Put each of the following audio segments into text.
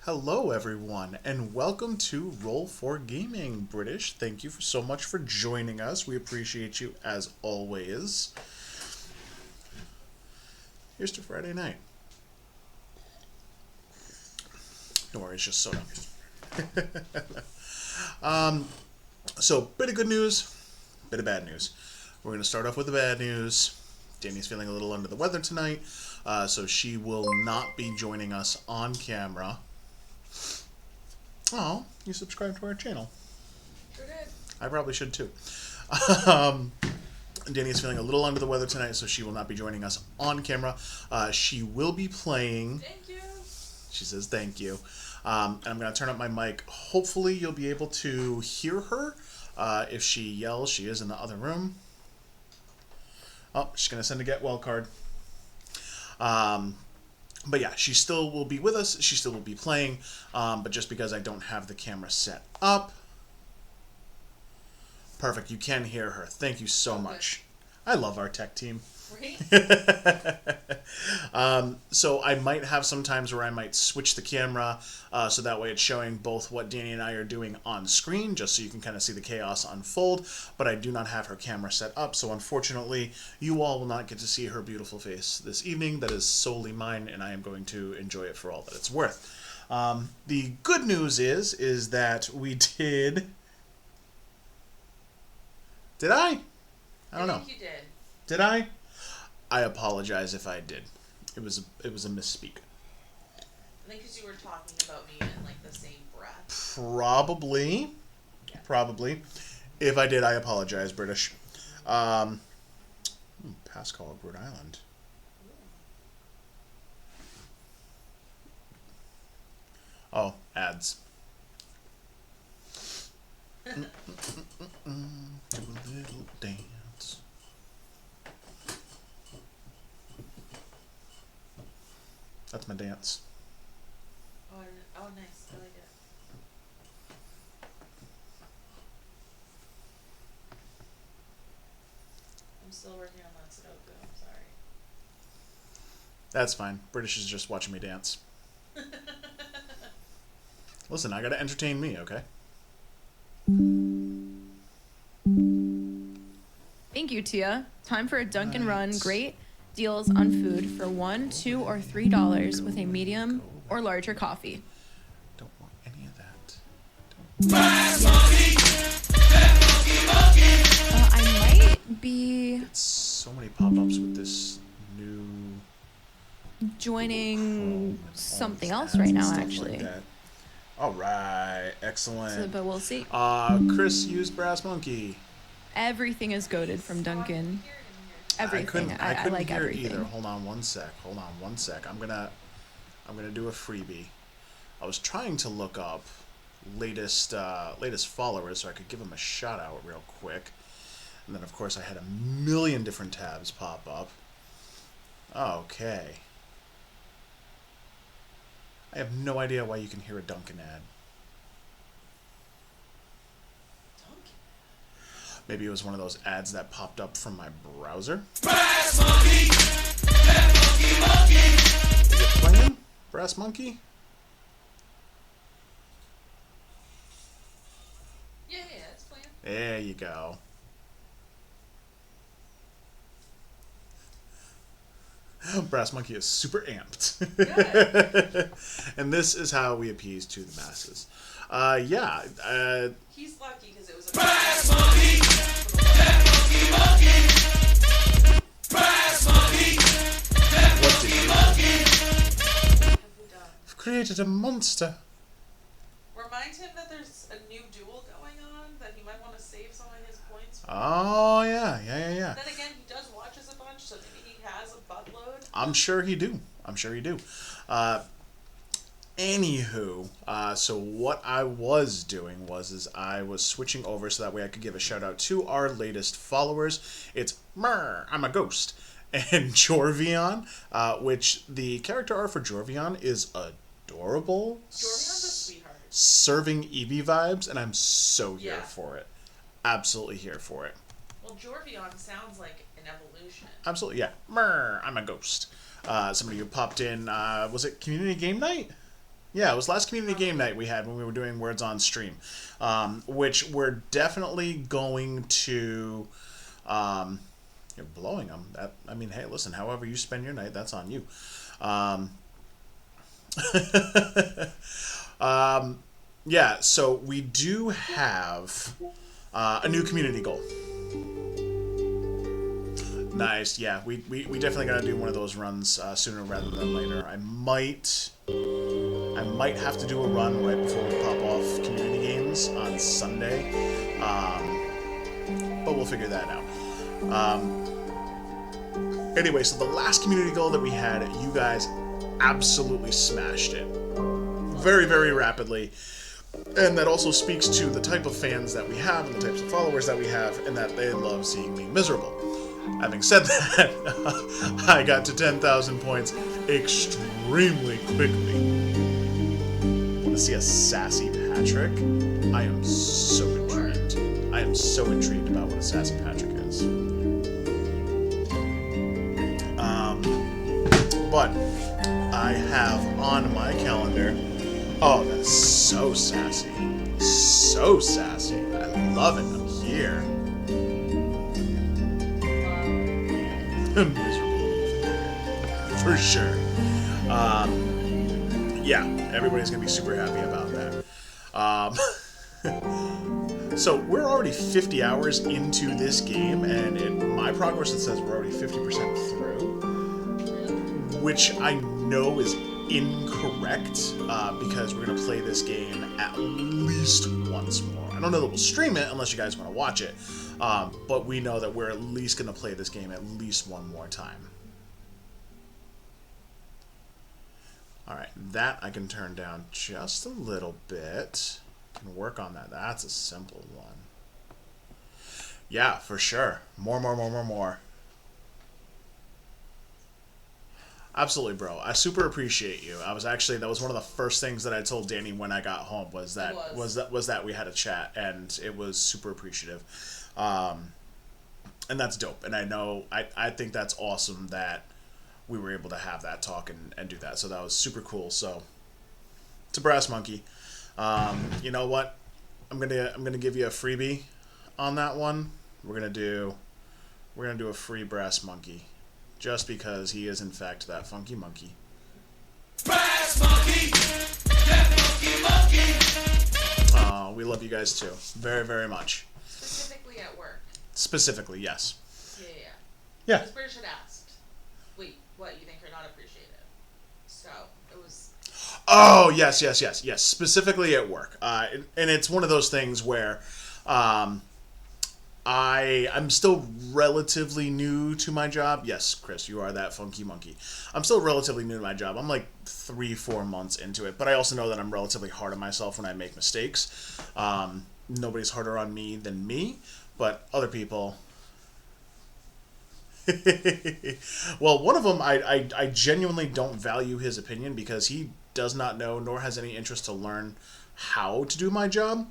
Hello, everyone, and welcome to Roll4 Gaming. British, thank you so much for joining us. We appreciate you as always. Here's to Friday night. Don't worry, it's just soda. So, bit of good news, bit of bad news. We're going to start off with the bad news. Danny's feeling a little under the weather tonight, so she will not be joining us on camera. Oh, you subscribed to our channel. Sure did. I probably should too. Danny is feeling a little under the weather tonight, so she will not be joining us on camera. She will be playing. Thank you. She says thank you. And I'm going to turn up my mic. Hopefully you'll be able to hear her. If she yells, she is in the other room. Oh, she's going to send a get well card. But yeah, she still will be with us. She still will be playing. But just because I don't have the camera set up. Perfect. You can hear her. Thank you so much. I love our tech team. Right? So I might have some times where I might switch the camera so that way it's showing both what Danny and I are doing on screen, just so you can kind of see the chaos unfold, but I do not have her camera set up, so unfortunately you all will not get to see her beautiful face this evening. That is solely mine, and I am going to enjoy it for all that it's worth. The good news is that we did... Did I? I don't know. I think you did. Did I? I apologize if I did. It was a misspeak. I think because you were talking about me in like the same breath. Probably. Yeah. Probably. If I did, I apologize, British. Pass call of Rhode Island. Oh, ads. Do a little dance. That's my dance. Oh, nice. I like it. I'm still working on that Sudoku. I'm sorry. That's fine. British is just watching me dance. Listen, I gotta entertain me, okay? Thank you, Tia. Time for a Dunkin' Run. Great deals on food for $1, $2, or $3 with a medium or larger coffee. Don't want any of that. I might be So many pop-ups with this new joining something else ads right and now, stuff actually. like that. All right, excellent. So, but we'll see. Chris used Brass Monkey. Everything is goaded from Dunkin'. Everything. I couldn't like hear everything. it either. Hold on one sec. I'm gonna do a freebie. I was trying to look up latest followers so I could give them a shout out real quick, and then of course I had a million different tabs pop up. Okay. I have no idea why you can hear a Dunkin' ad. Dunkin'. Maybe it was one of those ads that popped up from my browser. Brass Monkey! Is it playing? Brass Monkey? Yeah, it's playing. There you go. Brass Monkey is super amped. Good. And this is how we appease to the masses. Yeah. He's lucky because it was a Brass Monkey! Brass Monkey! What did you do? Have we done? I've created a monster. Remind him that there's a new duel going on, that he might want to save some of his points for. Oh, yeah. Then again, he does watch us a bunch, so maybe he has a buttload. I'm sure he do. Anywho, so what I was doing is I was switching over so that way I could give a shout out to our latest followers. It's Mer, I'm a ghost, and Jorvion, which the character art for Jorvion is adorable. Jorvion's a sweetheart. Serving Eevee vibes, and I'm so here Yeah. for it. Absolutely here for it. Well, Jorvion sounds like an evolution. Absolutely, yeah. Mer, I'm a ghost. Somebody who popped in, was it Community Game Night? Yeah, it was last community game night we had when we were doing Words on Stream, which we're definitely going to. You're blowing them. That, I mean, hey, listen. However you spend your night, that's on you. Yeah, so we do have a new community goal. Nice. Yeah, we definitely gotta do one of those runs sooner rather than later. I might have to do a run right before we pop off community games on Sunday, but we'll figure that out. Anyway, so the last community goal that we had, you guys absolutely smashed it very, very rapidly. And that also speaks to the type of fans that we have and the types of followers that we have, and that they love seeing me miserable. Having said that, I got to 10,000 points extremely quickly. Want to see a sassy Patrick? I am so intrigued. I am so intrigued about what a sassy Patrick is. But I have on my calendar. Oh, that's so sassy. So sassy. I love it. I'm here. Miserable. For sure. Yeah, everybody's going to be super happy about that. So we're already 50 hours into this game, and in my progress it says we're already 50% through, which I know is incorrect because we're going to play this game at least once more. I don't know that we'll stream it unless you guys want to watch it, but we know that we're at least going to play this game at least one more time. Alright, that I can turn down just a little bit. Can work on that. That's a simple one. Yeah, for sure. More. Absolutely, bro. I super appreciate you. I was actually, that was one of the first things that I told Danny when I got home was that we had a chat, and it was super appreciative. And that's dope. And I know I think that's awesome that we were able to have that talk and do that. So that was super cool. So to Brass Monkey, you know what? I'm gonna give you a freebie on that one. We're gonna do a free Brass Monkey. Just because he is, in fact, that funky monkey. Brass monkey, that monkey. We love you guys too. Very, very much. Specifically at work. Specifically, yes. Yeah. Yeah. Because British had asked, wait, what, you think you're not appreciative? So, it was... Oh, yes. Specifically at work. And it's one of those things where I'm still relatively new to my job. Yes, Chris, you are that funky monkey. I'm still relatively new to my job. I'm like 3-4 months into it, but I also know that I'm relatively hard on myself when I make mistakes. Nobody's harder on me than me, but other people... Well, one of them, I genuinely don't value his opinion because he does not know nor has any interest to learn how to do my job.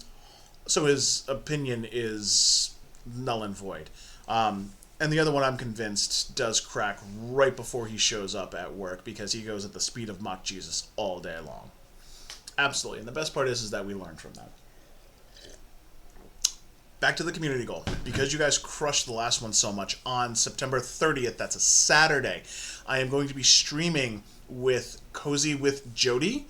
So his opinion is null and void. And the other one, I'm convinced, does crack right before he shows up at work because he goes at the speed of Mach Jesus all day long. Absolutely. And the best part is that we learn from that. Back to the community goal. Because you guys crushed the last one so much, on September 30th, that's a Saturday, I am going to be streaming with Cozy with Jody.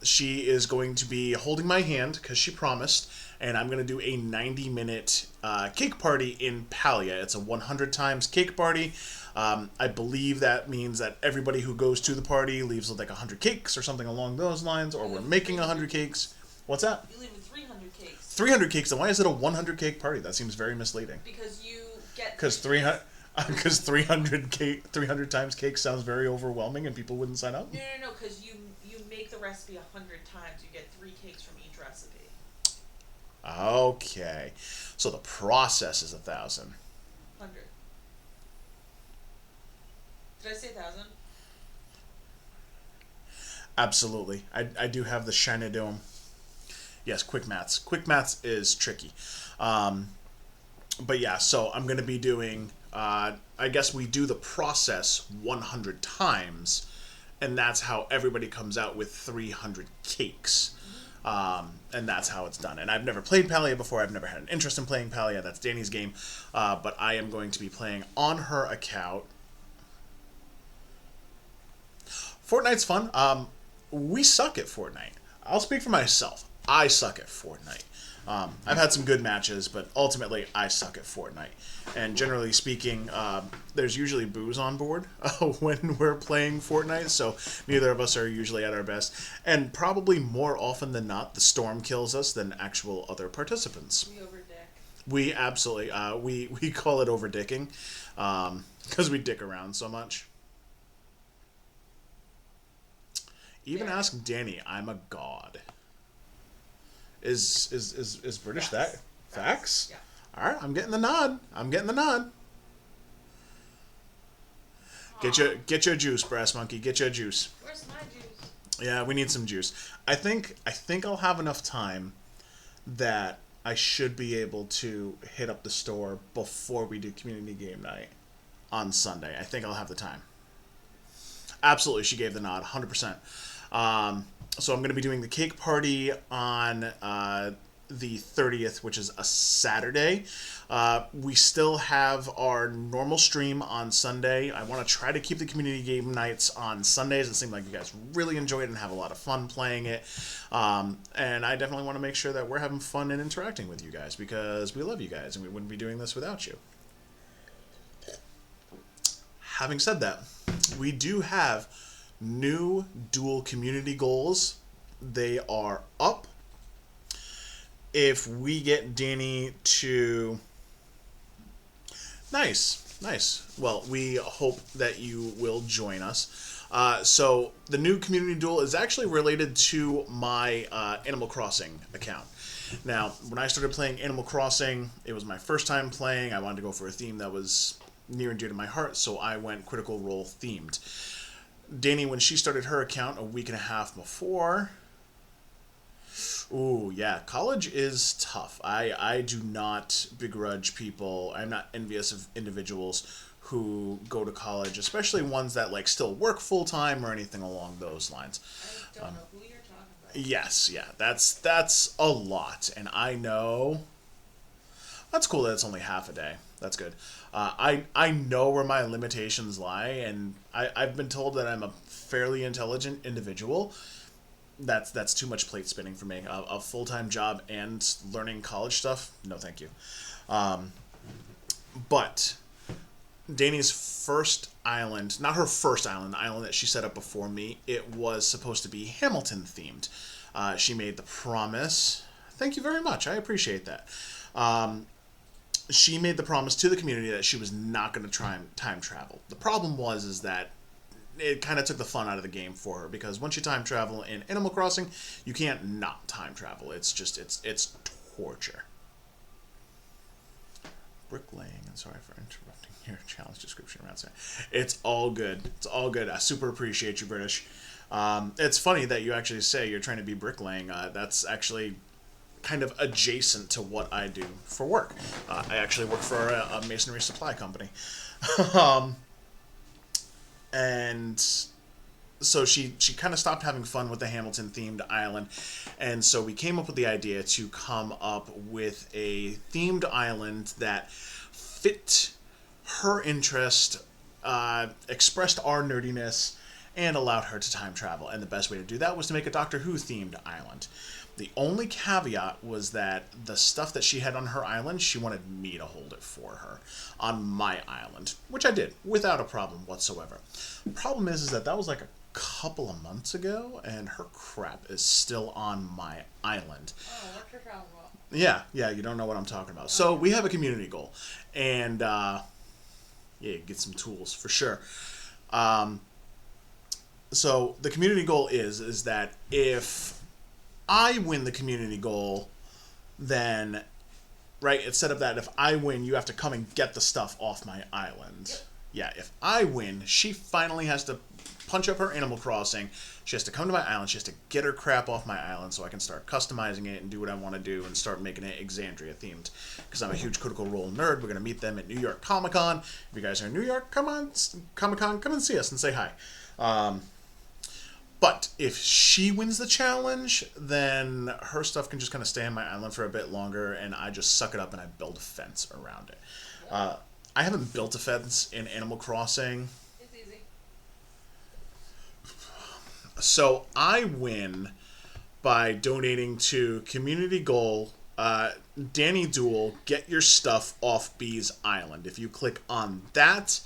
She is going to be holding my hand because she promised, and I'm going to do a 90-minute cake party in Palia. It's a 100 times cake party. I believe that means that everybody who goes to the party leaves with like 100 cakes or something along those lines, or we're making 100 cakes. What's that? You leave with 300 cakes. 300 cakes, then why is it a 100 cake party? That seems very misleading. Because you get... Because 300 times cake sounds very overwhelming and people wouldn't sign up? No, because you make the recipe 100 times. You get 3 cakes from each recipe. Okay. So the process is 1,000. 100. Did I say 1,000? Absolutely. I do have the shiny dome. Yes, quick maths. Quick maths is tricky. But yeah, so I'm going to be doing, I guess we do the process 100 times, and that's how everybody comes out with 300 cakes. And that's how it's done. And I've never played Palia before. I've never had an interest in playing Palia. That's Danny's game. But I am going to be playing on her account. Fortnite's fun. We suck at Fortnite. I'll speak for myself. I suck at Fortnite. I've had some good matches, but ultimately I suck at Fortnite. And generally speaking, there's usually booze on board when we're playing Fortnite, so neither of us are usually at our best. And probably more often than not, the storm kills us than actual other participants. We overdick. We absolutely, we call it overdicking, because we dick around so much. Even Yeah. ask Danny, I'm a god. Is British Facts. that? Facts? Yeah. Alright, I'm getting the nod. I'm getting the nod. Get your juice, Brass Monkey. Get your juice. Where's my juice? Yeah, we need some juice. I think I'll have enough time that I should be able to hit up the store before we do community game night on Sunday. I think I'll have the time. Absolutely, she gave the nod, 100%. So I'm going to be doing the cake party on the 30th, which is a Saturday. We still have our normal stream on Sunday. I want to try to keep the community game nights on Sundays. It seemed like you guys really enjoy it and have a lot of fun playing it. And I definitely want to make sure that we're having fun and interacting with you guys because we love you guys and we wouldn't be doing this without you. Having said that, we do have new dual community goals. They are up. If we get Danny to... Nice. Well, we hope that you will join us. So the new community duel is actually related to my Animal Crossing account. Now, when I started playing Animal Crossing, it was my first time playing. I wanted to go for a theme that was near and dear to my heart, so I went Critical Role themed. Danny, when she started her account a week and a half before... Ooh, yeah, college is tough. I do not begrudge people. I'm not envious of individuals who go to college, especially ones that like still work full-time or anything along those lines. I don't know who you're talking about. Yes, yeah, that's a lot, and I know... That's cool that it's only half a day. That's good. I know where my limitations lie, and I've been told that I'm a fairly intelligent individual. That's too much plate spinning for me. A full-time job and learning college stuff? No, thank you. But Danny's first island, not her first island, the island that she set up before me, it was supposed to be Hamilton themed. She made the promise. Thank you very much. I appreciate that. She made the promise to the community that she was not going to try and time travel. The problem is that it kind of took the fun out of the game for her, because once you time travel in Animal Crossing, you can't not time travel. It's just, it's torture. Bricklaying, and sorry for interrupting your challenge description around saying. It's all good. It's all good. I super appreciate you, British. It's funny that you actually say you're trying to be bricklaying. That's actually kind of adjacent to what I do for work. I actually work for a masonry supply company. And so she kind of stopped having fun with the Hamilton themed island, and so we came up with the idea to come up with a themed island that fit her interest, expressed our nerdiness, and allowed her to time travel. And the best way to do that was to make a Doctor Who themed island. The only caveat was that the stuff that she had on her island, she wanted me to hold it for her on my island, which I did without a problem whatsoever. The problem is that was like a couple of months ago, and her crap is still on my island. Oh, what's your problem about? Yeah, you don't know what I'm talking about. So we have a community goal, and get some tools for sure. So the community goal is that if I win the community goal, then, right, it's set up that if I win, you have to come and get the stuff off my island. Yep. Yeah, if I win, she finally has to punch up her Animal Crossing. She has to come to my island. She has to get her crap off my island so I can start customizing it and do what I want to do and start making it Exandria themed. Because I'm a huge Critical Role nerd. We're going to meet them at New York Comic Con. If you guys are in New York, come on, Comic Con, come and see us and say hi. But if she wins the challenge, then her stuff can just kind of stay on my island for a bit longer, and I just suck it up and I build a fence around it. I haven't built a fence in Animal Crossing, It's easy. so I win by donating to community goal. Danny Duel, get your stuff off Bee's Island. If you click on that,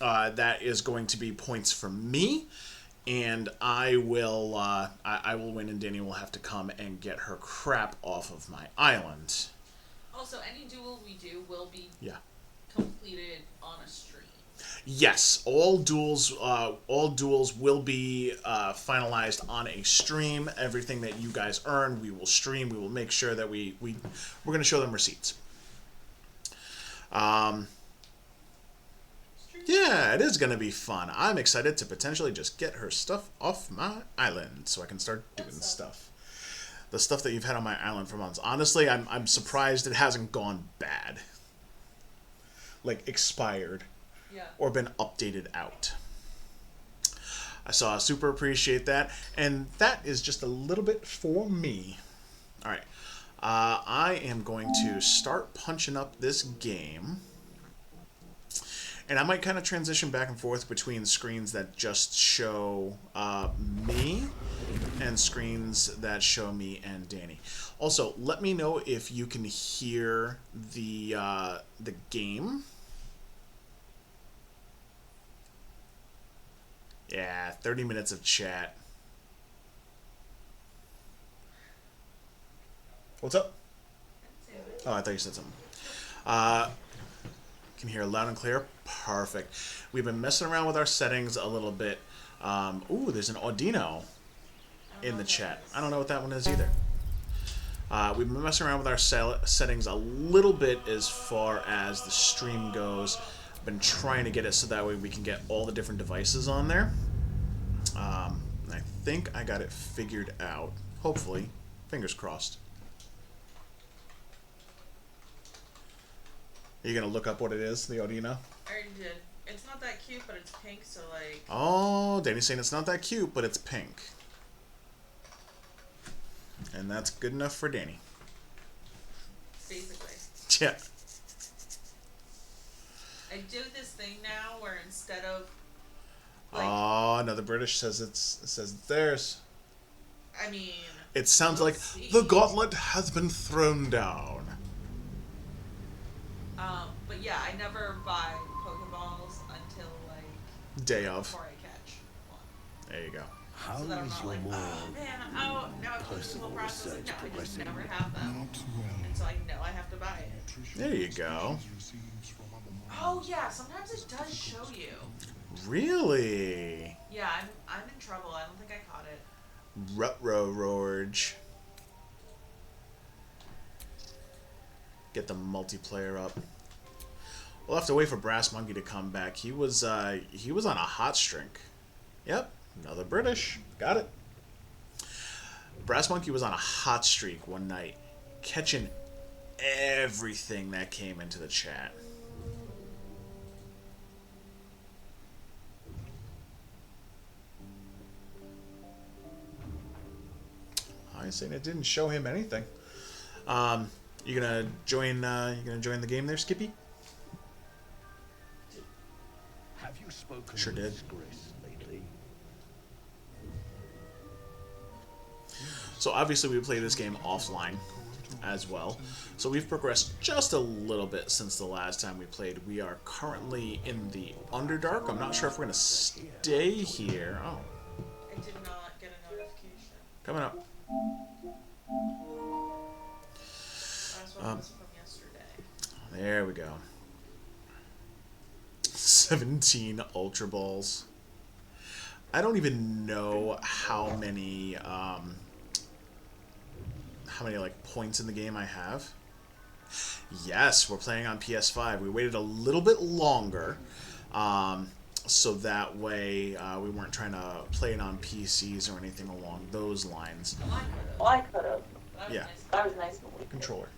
that is going to be points for me, and I will win, and Danny will have to come and get her crap off of my island. Also, any duel we do will be Yeah. completed on a stream. Yes, all duels will be finalized on a stream. Everything that you guys earn, we will stream. We will make sure that we're going to show them receipts. Yeah, it is going to be fun. I'm excited to potentially just get her stuff off my island so I can start doing stuff. The stuff that you've had on my island for months. Honestly, I'm surprised it hasn't gone bad. Like, expired. Yeah. Or been updated out. I super appreciate that. And that is just a little bit for me. Alright. I am going to start punching up this game. And I might kind of transition back and forth between screens that just show me and screens that show me and Danny. Also, let me know if you can hear the game. Yeah, 30 minutes of chat. What's up? Oh, I thought you said something. Can hear loud and clear. Perfect. We've been messing around with our settings a little bit. Ooh, there's an Audino in the chat. I don't know what that one is either. We've been messing around with our settings a little bit as far as the stream goes. Been trying to get it so that way we can get all the different devices on there. And I think I got it figured out. Hopefully. Fingers crossed. Are you going to look up what it is, the Audino? I already did. It's not that cute, but it's pink, so like... Oh, Danny's saying it's not that cute, but it's pink. And that's good enough for Danny. Basically. Yeah. I do this thing now where instead of... like, Oh, another British says it says it's theirs. I mean... It sounds we'll like see. the gauntlet has been thrown down. But yeah, I never buy Pokeballs until like... Day of. before I catch one. There you go. How So that I'm is not your like, more oh man, oh, now I've put this whole personal process and research now I just progressing? never have them. And so I know I have to buy it. There you go. Oh yeah, sometimes it does show you. Really? Yeah, I'm in trouble. I don't think I caught it. Rutro-Rorge. Get the multiplayer up. We'll have to wait for Brass Monkey to come back. He was on a hot streak. Yep, another British. Got it. Brass Monkey was on a hot streak one night, catching everything that came into the chat. I saying it didn't show him anything. You gonna join the game there, Skippy? Have you spoken Sure with did. Chris lately? So obviously we play this game offline as well. So we've progressed just a little bit since the last time we played. We are currently in the Underdark. I'm not sure if we're gonna stay here. Oh, I did not get a notification. coming up. Last one was from yesterday. There we go. 17 Ultra Balls. I don't even know how many like points in the game I have. Yes, we're playing on PS5. We waited a little bit longer, so that way we weren't trying to play it on PCs or anything along those lines. Well, I could have. Yeah. That was nice. Controller.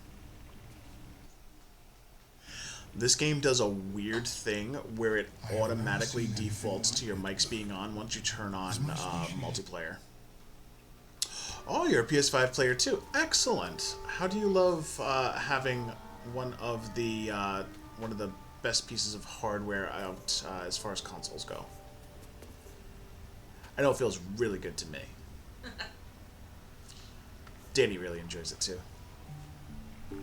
This game does a weird thing where it automatically defaults to your mics being on once you turn on multiplayer. Oh, you're a PS5 player too. Excellent. How do you love having one of the best pieces of hardware out as far as consoles go? I know it feels really good to me. Danny really enjoys it too. PS5.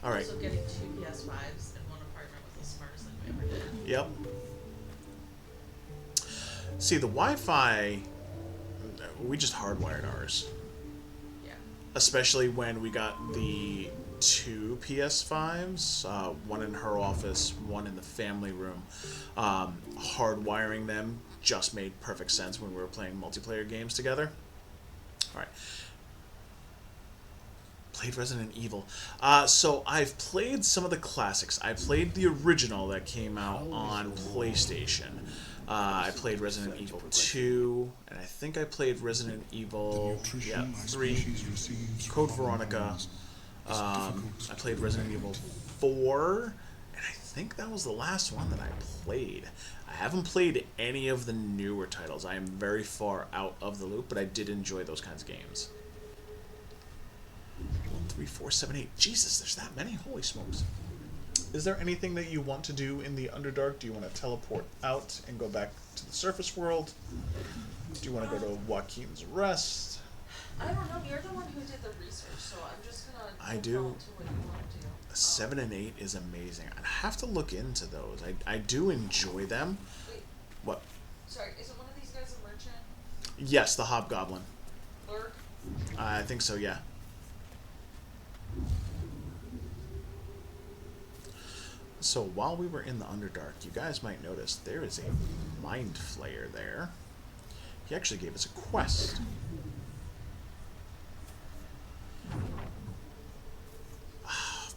All right. Also getting 2 PS5s in one apartment was the smartest thing we ever did. Yep. See, the Wi-Fi, we just hardwired ours. Yeah. Especially when we got the 2 PS5s, one in her office, one in the family room. Hardwiring them just made perfect sense when we were playing multiplayer games together. Alright. Played Resident Evil. So I've played some of the classics. I played the original that came out on PlayStation. I played Resident Evil 2, and I think I played Resident Evil 3, Code Veronica. I played Resident Evil 4, and I think that was the last one that I played. I haven't played any of the newer titles. I am very far out of the loop, but I did enjoy those kinds of games. 1, 3, 4, 7, 8. Jesus, there's that many? Holy smokes. Is there anything that you want to do in the Underdark? Do you want to teleport out and go back to the surface world? Do you want to go to Joaquin's Rest? I don't know. You're the one who did the research, so I'm just gonna I do. default to what you want to do. 7 and 8 is amazing. I'd have to look into those. I do enjoy them. Wait, What? sorry. Is it one of these guys a merchant? Yes, the Hobgoblin. Lurk? I think so, yeah. So while we were in the Underdark, you guys might notice there is a Mind Flayer there. He actually gave us a quest.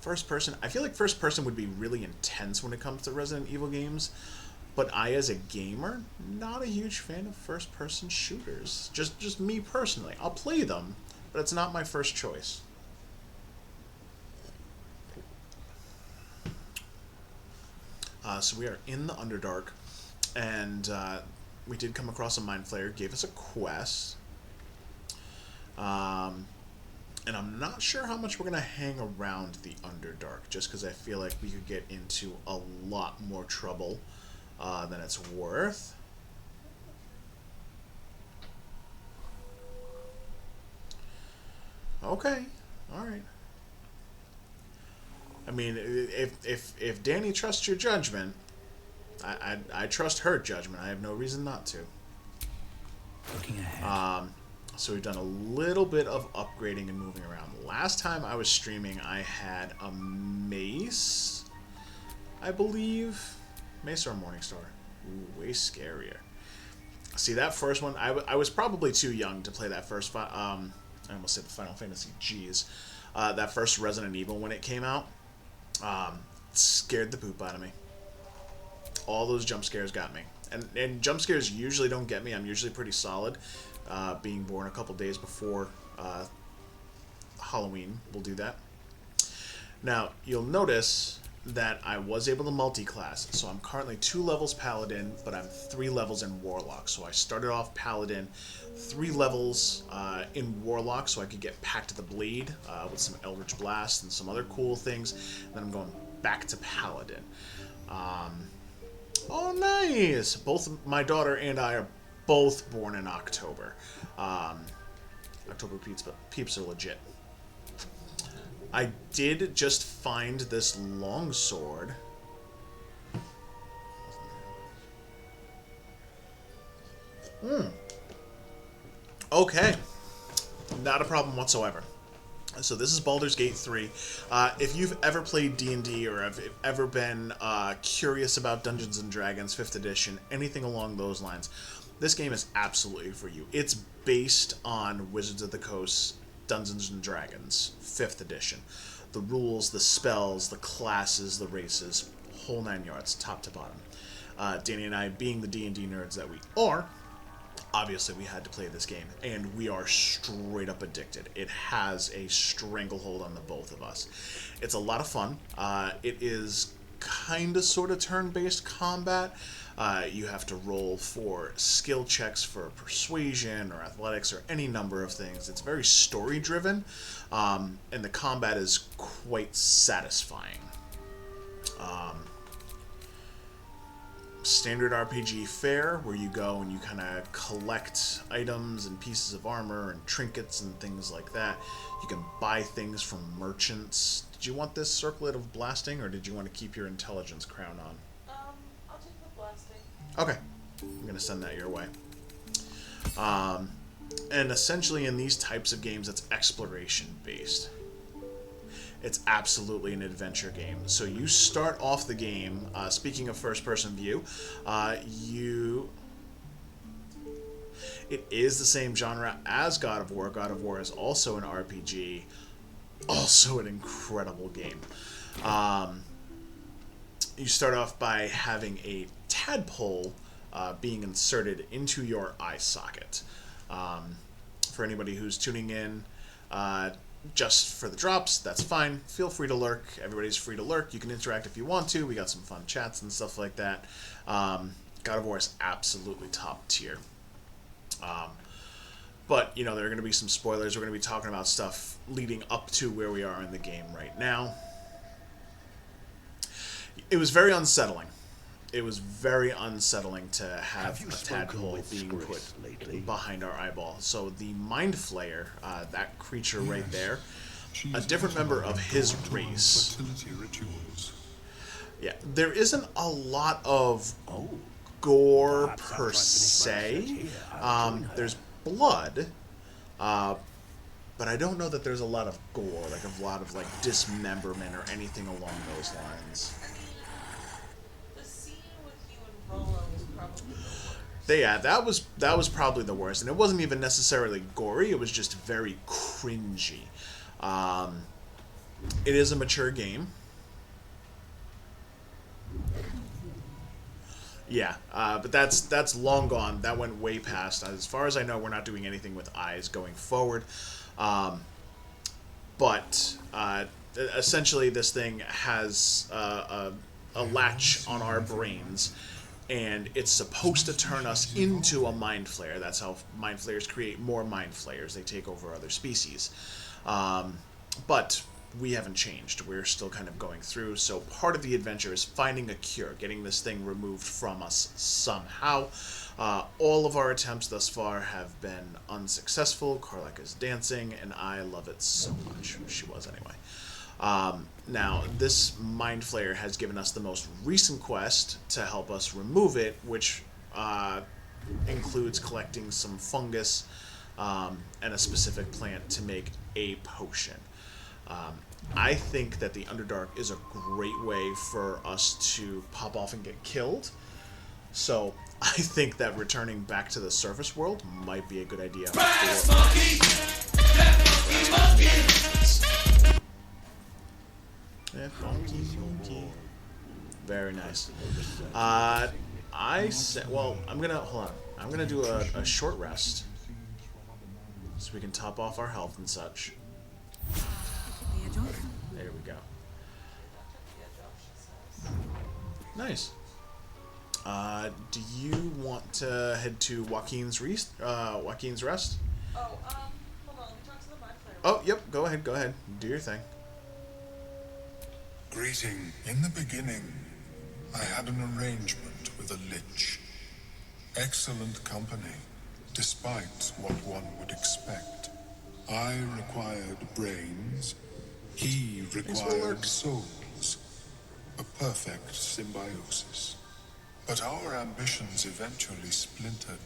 First person. I feel like first person would be really intense when it comes to Resident Evil games, but I, as a gamer, not a huge fan of first person shooters. Just me personally. I'll play them, but it's not my first choice. So we are in the Underdark, and we did come across a Mind Flayer, gave us a quest. And I'm not sure how much we're going to hang around the Underdark, just because I feel like we could get into a lot more trouble than it's worth. Okay, alright. I mean, if Danny trusts your judgment, I trust her judgment. I have no reason not to. Looking ahead. So we've done a little bit of upgrading and moving around. Last time I was streaming, I had a mace, I believe. Mace or a Morningstar? Ooh, way scarier. See, that first one, I was probably too young to play that first, I almost said Final Fantasy, jeez. That first Resident Evil when it came out, scared the poop out of me. All those jump scares got me. And jump scares usually don't get me. I'm usually pretty solid. Being born a couple days before Halloween will do that. Now, you'll notice that I was able to multi-class. So I'm currently 2 levels Paladin, but I'm 3 levels in Warlock. So I started off Paladin, 3 levels in Warlock, so I could get Pact of the Blade with some Eldritch Blast and some other cool things. And then I'm going back to Paladin. Oh, nice! Both my daughter and I are both born in October. October peeps are legit. I did just find this longsword. Okay. Not a problem whatsoever. So this is Baldur's Gate 3. If you've ever played D&D or have ever been curious about Dungeons & Dragons 5th edition, anything along those lines, this game is absolutely for you. It's based on Wizards of the Coast Dungeons & Dragons 5th edition. The rules, the spells, the classes, the races, whole 9 yards, top to bottom. Danny and I, being the D&D nerds that we are, obviously we had to play this game, and we are straight up addicted. It has a stranglehold on the both of us. It's a lot of fun. It is kind of sort of turn-based combat. You have to roll for skill checks for persuasion or athletics or any number of things. It's very story-driven, and the combat is quite satisfying. Standard RPG fare, where you go and you kind of collect items and pieces of armor and trinkets and things like that. You can buy things from merchants. Did you want this Circlet of Blasting, or did you want to keep your intelligence crown on? I'll take the blasting. Okay. I'm going to send that your way. And essentially in these types of games, it's exploration-based. It's absolutely an adventure game. So you start off the game, speaking of first-person view, it is the same genre as God of War. God of War is also an RPG, also an incredible game. You start off by having a tadpole being inserted into your eye socket. For anybody who's tuning in, just for the drops, that's fine. Feel free to lurk. Everybody's free to lurk. You can interact if you want to. We got some fun chats and stuff like that. God of War is absolutely top tier. But, you know, there are going to be some spoilers. We're going to be talking about stuff leading up to where we are in the game right now. It was very unsettling. It was very unsettling to have a tadpole being put behind our eyeball. So the Mind Flayer, that creature right there, a different member of his race. Yeah, there isn't a lot of gore per se. There's blood, but I don't know that there's a lot of gore, like a lot of like dismemberment or anything along those lines. Rolo was probably the worst. Yeah, that was probably the worst, and it wasn't even necessarily gory. It was just very cringy. It is a mature game. Yeah, but that's long gone. That went way past. As far as I know, we're not doing anything with eyes going forward. But essentially, this thing has a latch on our brains, and it's supposed to turn us into a Mind Flayer. That's how Mind Flayers create more Mind Flayers. They take over other species. But we haven't changed. We're still kind of going through. So part of the adventure is finding a cure, getting this thing removed from us somehow. All of our attempts thus far have been unsuccessful. Karlek is dancing, and I love it so much. She was anyway. Now, this Mind Flayer has given us the most recent quest to help us remove it, which includes collecting some fungus and a specific plant to make a potion. I think that the Underdark is a great way for us to pop off and get killed. So I think that returning back to the surface world might be a good idea. Brass monkey! That monkey! Yeah, funky. Very nice. Well, I'm gonna hold on. I'm gonna do a short rest so we can top off our health and such. There we go. Nice. Do you want to head to Joaquin's Rest? Oh, hold on. Let me talk to the Mind Flayer. Oh, yep. Go ahead. Do your thing. Greeting. In the beginning, I had an arrangement with a lich. Excellent company, despite what one would expect. I required brains. He required souls. A perfect symbiosis. But our ambitions eventually splintered.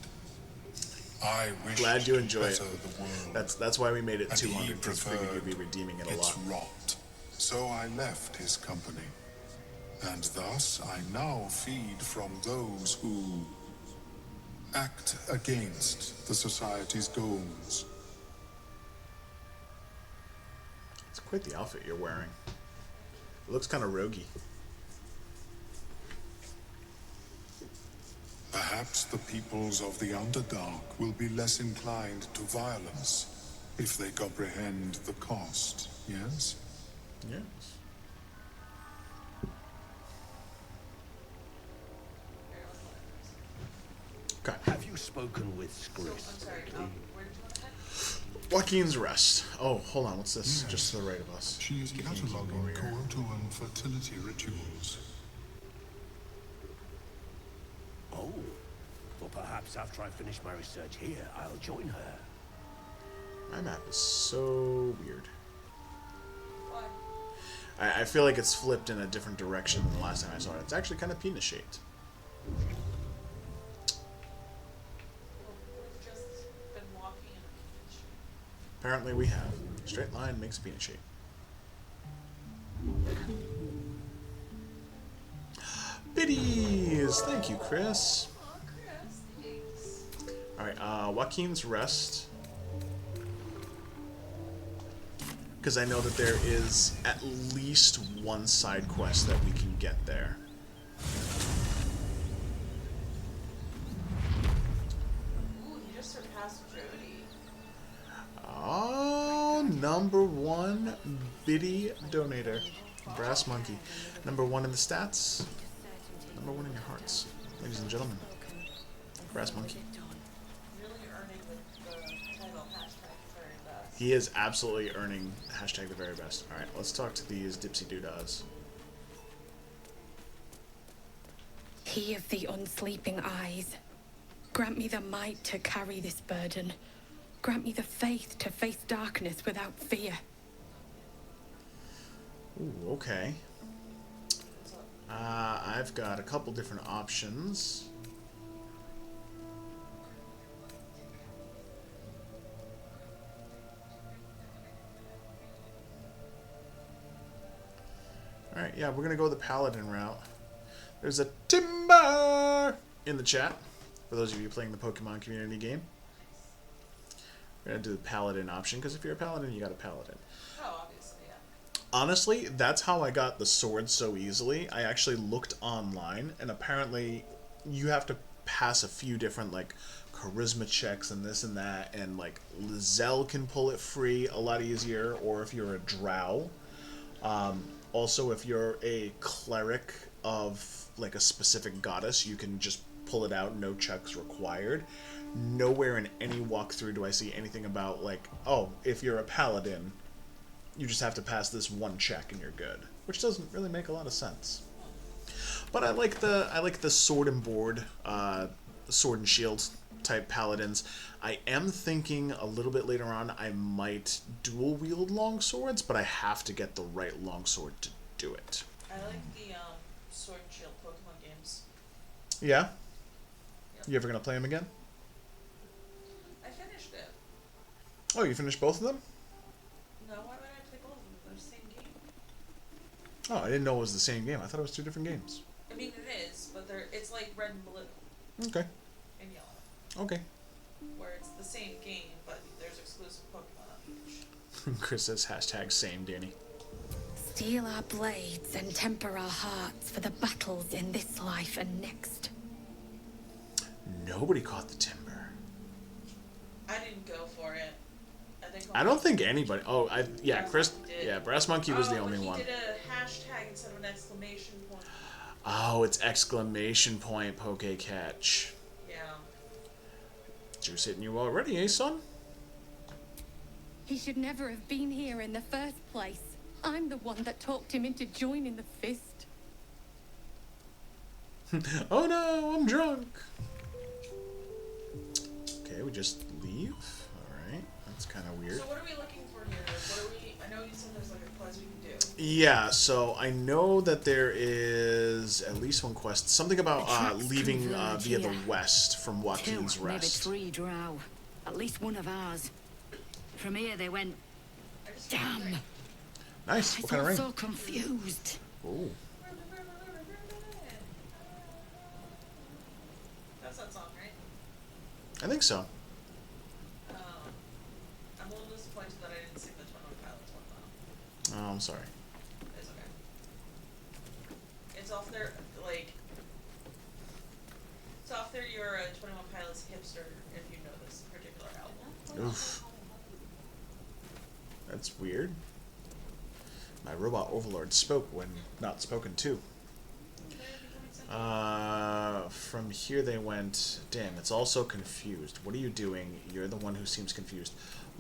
I wished Glad you enjoy it. better the world. That's why we made it and 200, he because we figured you'd be preferred redeeming it a its lot. rot. So I left his company. And thus I now feed from those who act against the society's goals. It's quite the outfit you're wearing. It looks kind of roguey. Perhaps Perhaps the peoples of the Underdark will be less inclined to violence if they comprehend the cost, yes? Yes. Okay. Have you spoken with So, Skris? I'm sorry, where did you want to head? Joaquin's Rest. Oh, hold on. What's this? Yes. Just to the right of us. She is cataloging Korotoan fertility rituals. Oh. Well, perhaps after I finish my research here, I'll join her. My map is so weird. Why? I feel like it's flipped in a different direction than the last time I saw it. It's actually kind of penis shaped. Well, we've just been walking in a beach. Apparently we have. Straight line makes a penis shape. Biddies! Thank you, Chris. Aw, Chris, thanks. Alright, Joaquin's Rest. Because I know that there is at least one side quest that we can get there. Ooh, he just surpassed Jody. Oh, #1 Biddy Donator. Brass Monkey. #1 in the stats. #1 in your hearts. Ladies and gentlemen. Brass Monkey. Really earning the title hashtag very best. He is absolutely earning hashtag the very best. Alright, let's talk to these Dipsy Doodahs. He of the unsleeping eyes, grant me the might to carry this burden. Grant me the faith to face darkness without fear. Ooh, okay. I've got a couple different options. Alright, yeah, we're gonna go the Paladin route. There's a Timber in the chat, for those of you playing the Pokemon community game. We're gonna do the Paladin option, because if you're a Paladin, you got a Paladin. Oh, obviously, yeah. Honestly, that's how I got the sword so easily. I actually looked online, and apparently you have to pass a few different, like, charisma checks and this and that, and, like, Lizelle can pull it free a lot easier, or if you're a drow. Also, if you're a cleric of, like, a specific goddess, you can just pull it out, no checks required. Nowhere in any walkthrough do I see anything about, like, oh, if you're a paladin, you just have to pass this one check and you're good, which doesn't really make a lot of sense. But I like the sword and board, sword and shield type paladins. I am thinking a little bit later on I might dual wield long swords, but I have to get the right long sword to do it. I like the Sword and Shield Pokemon games. Yeah? Yep. You ever gonna play them again? I finished it. Oh, you finished both of them? No, why would I play both of them? They're the same game. Oh, I didn't know it was the same game. I thought it was two different games. I mean, it is, but it's like red and blue Okay. and yellow, Okay. where it's the same game, but there's exclusive Pokemon on each. Chris says hashtag same, Danny. Steel our blades and temper our hearts for the battles in this life and next. Nobody caught the timber. I didn't go for it. I don't think anybody. Oh, yeah, Brass Chris. Monkey did. Yeah, Brass Monkey was the but only he one. did a hashtag instead of an exclamation point. Oh, it's exclamation point poke catch. Yeah. Juice hitting you already, eh, son? He should never have been here in the first place. I'm the one that talked him into joining the fist. Oh no, I'm drunk. Okay, we just leave. All right, that's kind of weird. So what are we looking for here? What are we? I know you said there's like a quest we can do. Yeah, so I know that there is at least one quest. Something about tracks leaving converge via the here. west from Joaquin's Two, maybe Rest. 3 drow. At least one of ours. From here they went. I just Damn! Nice. I What kind of felt ring? so confused. Ooh. That's that song, right? I think so. I'm a little disappointed that I didn't sing the Twin Oak Pilots one though. Oh, I'm sorry. It's okay. It's off their, like, it's off their you're a 21 Pilots hipster if you know this particular album. Oof. That's weird. My robot overlord spoke when not spoken to. From here they went, damn, it's all so confused. What are you doing? You're the one who seems confused.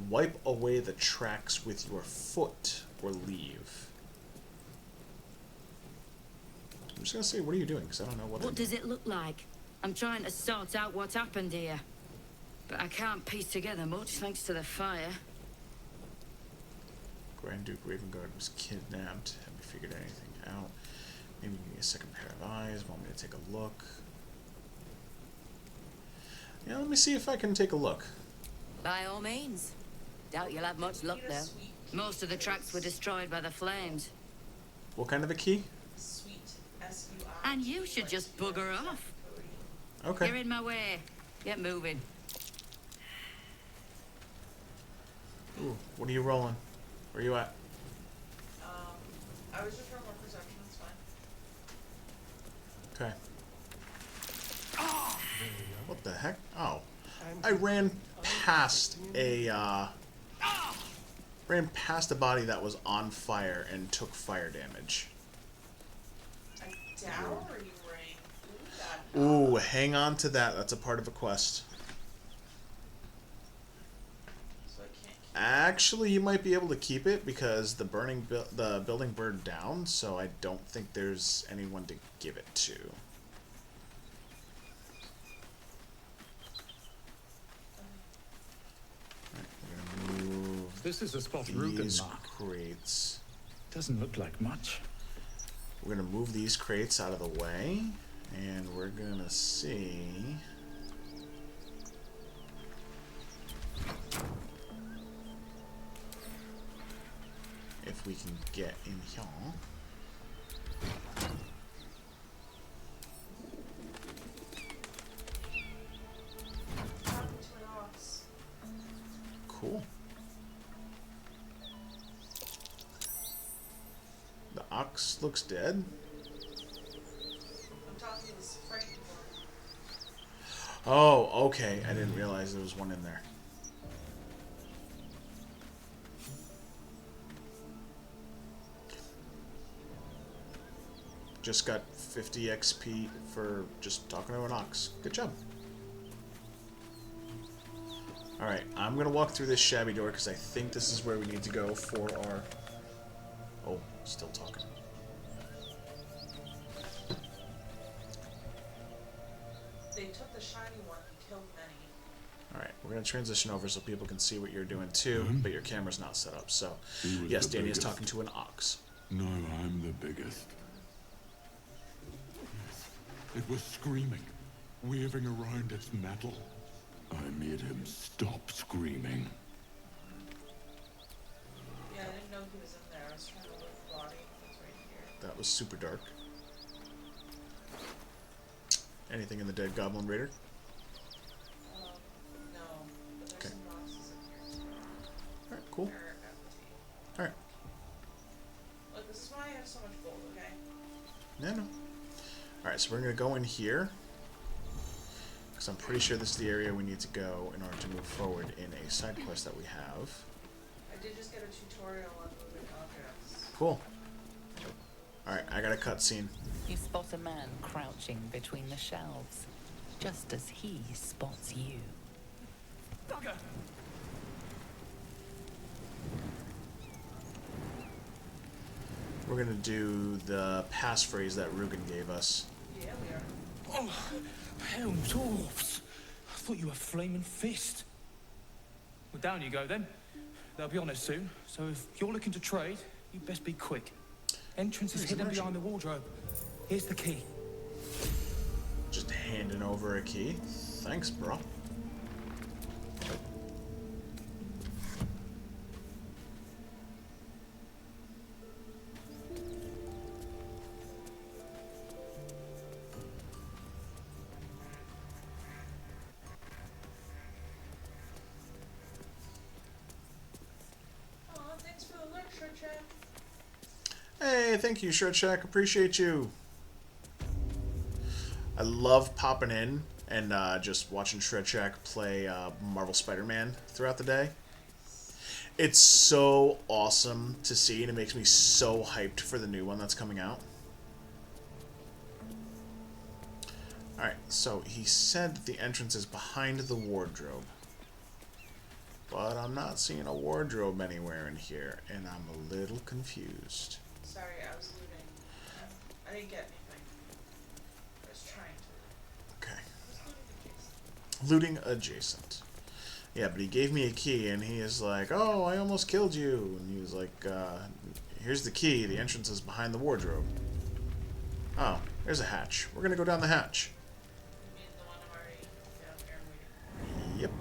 Wipe away the tracks with your foot or leave. I'm just gonna say, what are you doing? Because I don't know what. What does it look like? I'm trying to sort out what happened here. But I can't piece together much thanks to the fire. Grand Duke Ravengard was kidnapped. Have we figured anything out? Maybe give me a second pair of eyes. Want me to take a look? Yeah, let me see if I can take a look. By all means. Doubt you'll have much luck though. Most of the tracks were destroyed by the flames. What kind of a key? Sweet. S-U-I. And you should just bugger off. Okay. You're in my way. Get moving. Ooh, what are you rolling? Where you at? I was just rolling more perception, it's fine. Okay. What the heck? Oh. I ran past a body that was on fire and took fire damage. A dowry ring. Ooh, hang on to that. That's a part of a quest. So I can't keep Actually, you might be able to keep it because the building burned down, so I don't think there's anyone to give it to. Alright, we're gonna move This is the spot Rugen these marked. crates. Doesn't look like much. We're gonna move these crates out of the way, and we're gonna see. If we can get in here. talking to an ox. Cool. The ox looks dead. I'm talking to this frightened one. Oh, okay. I didn't realize there was one in there. Just got 50 XP for just talking to an ox. Good job. Alright, I'm going to walk through this shabby door because I think this is where we need to go for our... Oh, still talking. They took the shiny one and killed many. Alright, we're going to transition over so people can see what you're doing too, but your camera's not set up. So, Who was yes, the Danny is biggest? talking to an ox. No, I'm the biggest. It was screaming, weaving around its metal. I made him stop screaming. Yeah, I didn't know he was in there. I was trying to look at the body. It's right here. That was super dark. Anything in the Dead Goblin Raider? No, but there's Okay. some boxes in here. Alright, cool. They're empty. Alright. Look, this is why I have so much gold, okay? Yeah, no. Alright, so we're going to go in here. Because I'm pretty sure this is the area we need to go in order to move forward in a side quest that we have. I did just get a tutorial on moving objects. Cool. Alright, I got a cutscene. You spot a man crouching between the shelves, just as he spots you. Bugger! We're going to do the passphrase that Rugen gave us. Yeah, we are. Oh, hell, dwarves. I thought you were Flaming Fist. Well, down you go then. They'll be on us soon, so if you're looking to trade, you best be quick. Entrance is Where's the hidden merchant? behind the wardrobe. Here's the key. Just handing over a key. Thanks, bro. Aw, thanks for the lecture, Jack. Hey, thank you, Shirt Shack. Appreciate you. I love popping in and just watching Shredshak play Marvel Spider-Man throughout the day. It's so awesome to see, and it makes me so hyped for the new one that's coming out. Alright, so he said that the entrance is behind the wardrobe. But I'm not seeing a wardrobe anywhere in here, and I'm a little confused. Sorry, I was looting. I didn't get anything. I was trying to. Okay. I was looting adjacent. Looting adjacent. Yeah, but he gave me a key, and he is like, oh, I almost killed you. And he was like, here's the key. The entrance is behind the wardrobe. Oh, there's a hatch. We're going to go down the hatch. You mean the one I'm already down here and waiting? Yep.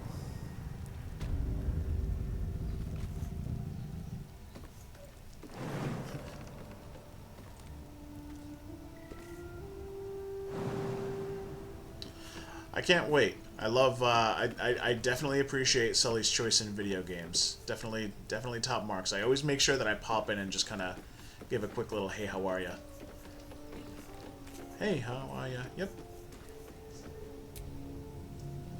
I can't wait. I love. I definitely appreciate Sully's choice in video games. Definitely top marks. I always make sure that I pop in and just kind of give a quick little "Hey, how are ya?" Hey, how are ya? Yep.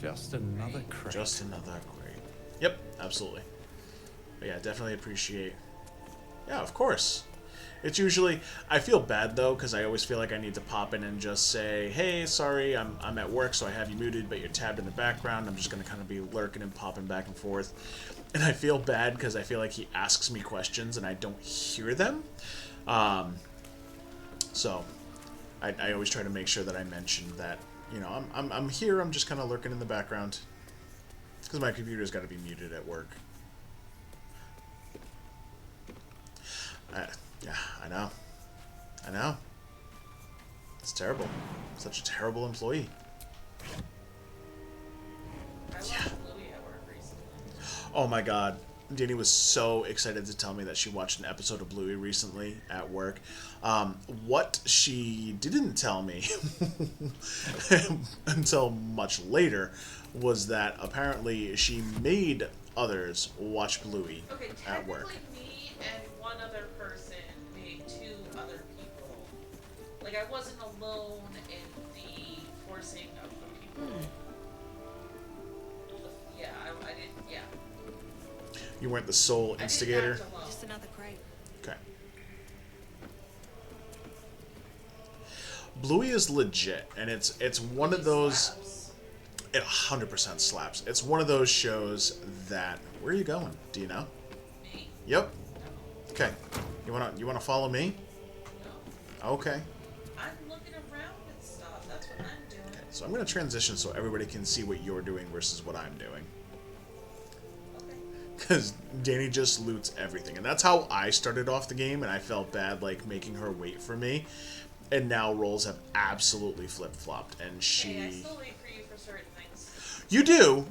Just another crate. Just another crate. Yep, absolutely. But yeah, definitely appreciate. Yeah, of course. It's usually, I feel bad though, because I always feel like I need to pop in and just say, hey, sorry, I'm at work, so I have you muted, but you're tabbed in the background. I'm just going to kind of be lurking and popping back and forth. And I feel bad because I feel like he asks me questions and I don't hear them. So I always try to make sure that I mention that, you know, I'm here, I'm just kind of lurking in the background. Because my computer's got to be muted at work. Yeah, I know. I know. It's terrible. Such a terrible employee. I watched Bluey at work recently. Oh my god. Danny was so excited to tell me that she watched an episode of Bluey recently at work. What she didn't tell me until much later was that apparently she made others watch Bluey Okay, at work. technically me and one other person made 2 other people. Like, I wasn't alone in the forcing of the people. Yeah, I didn't, yeah. You weren't the sole instigator? Just another crate. Okay. Bluey is legit, and it's one of those. It 100% slaps. It's one of those shows that. Where are you going? Do you know? Me? Yep. Okay. You wanna follow me? No. Okay. I'm looking around and stuff. That's what I'm doing. So I'm gonna transition so everybody can see what you're doing versus what I'm doing. Okay. Because Danny just loots everything, and that's how I started off the game, and I felt bad like making her wait for me. And now roles have absolutely flip-flopped, and she. Hey, I still wait for you for certain things. You do.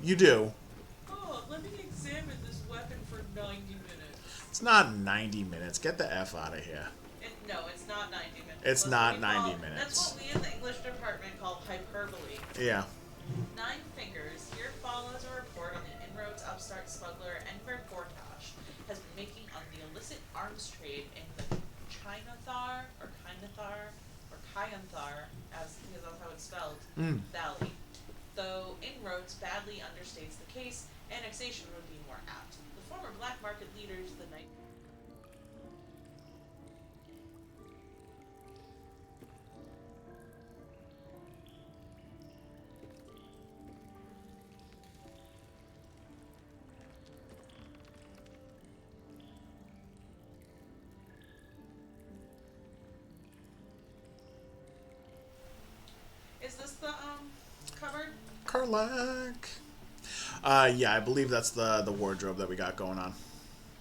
Oh, let me examine this weapon for 90 minutes. It's not 90 minutes. Get the F out of here. No, it's not 90 minutes. It's That's not what we 90 call- minutes. That's what we in the English department call hyperbole. Yeah. 9 Fingers here follows a report on the inroads upstart smuggler Enver Gortash has been making on the illicit arms trade in the Chinathar, or Kinathar, or Kyanthar, because that's how it's spelled, Valley. Though inroads badly understates the case, annexation would be more apt. The former black market leaders, the night. Is this the cupboard? Karlak. Yeah, I believe that's the wardrobe that we got going on.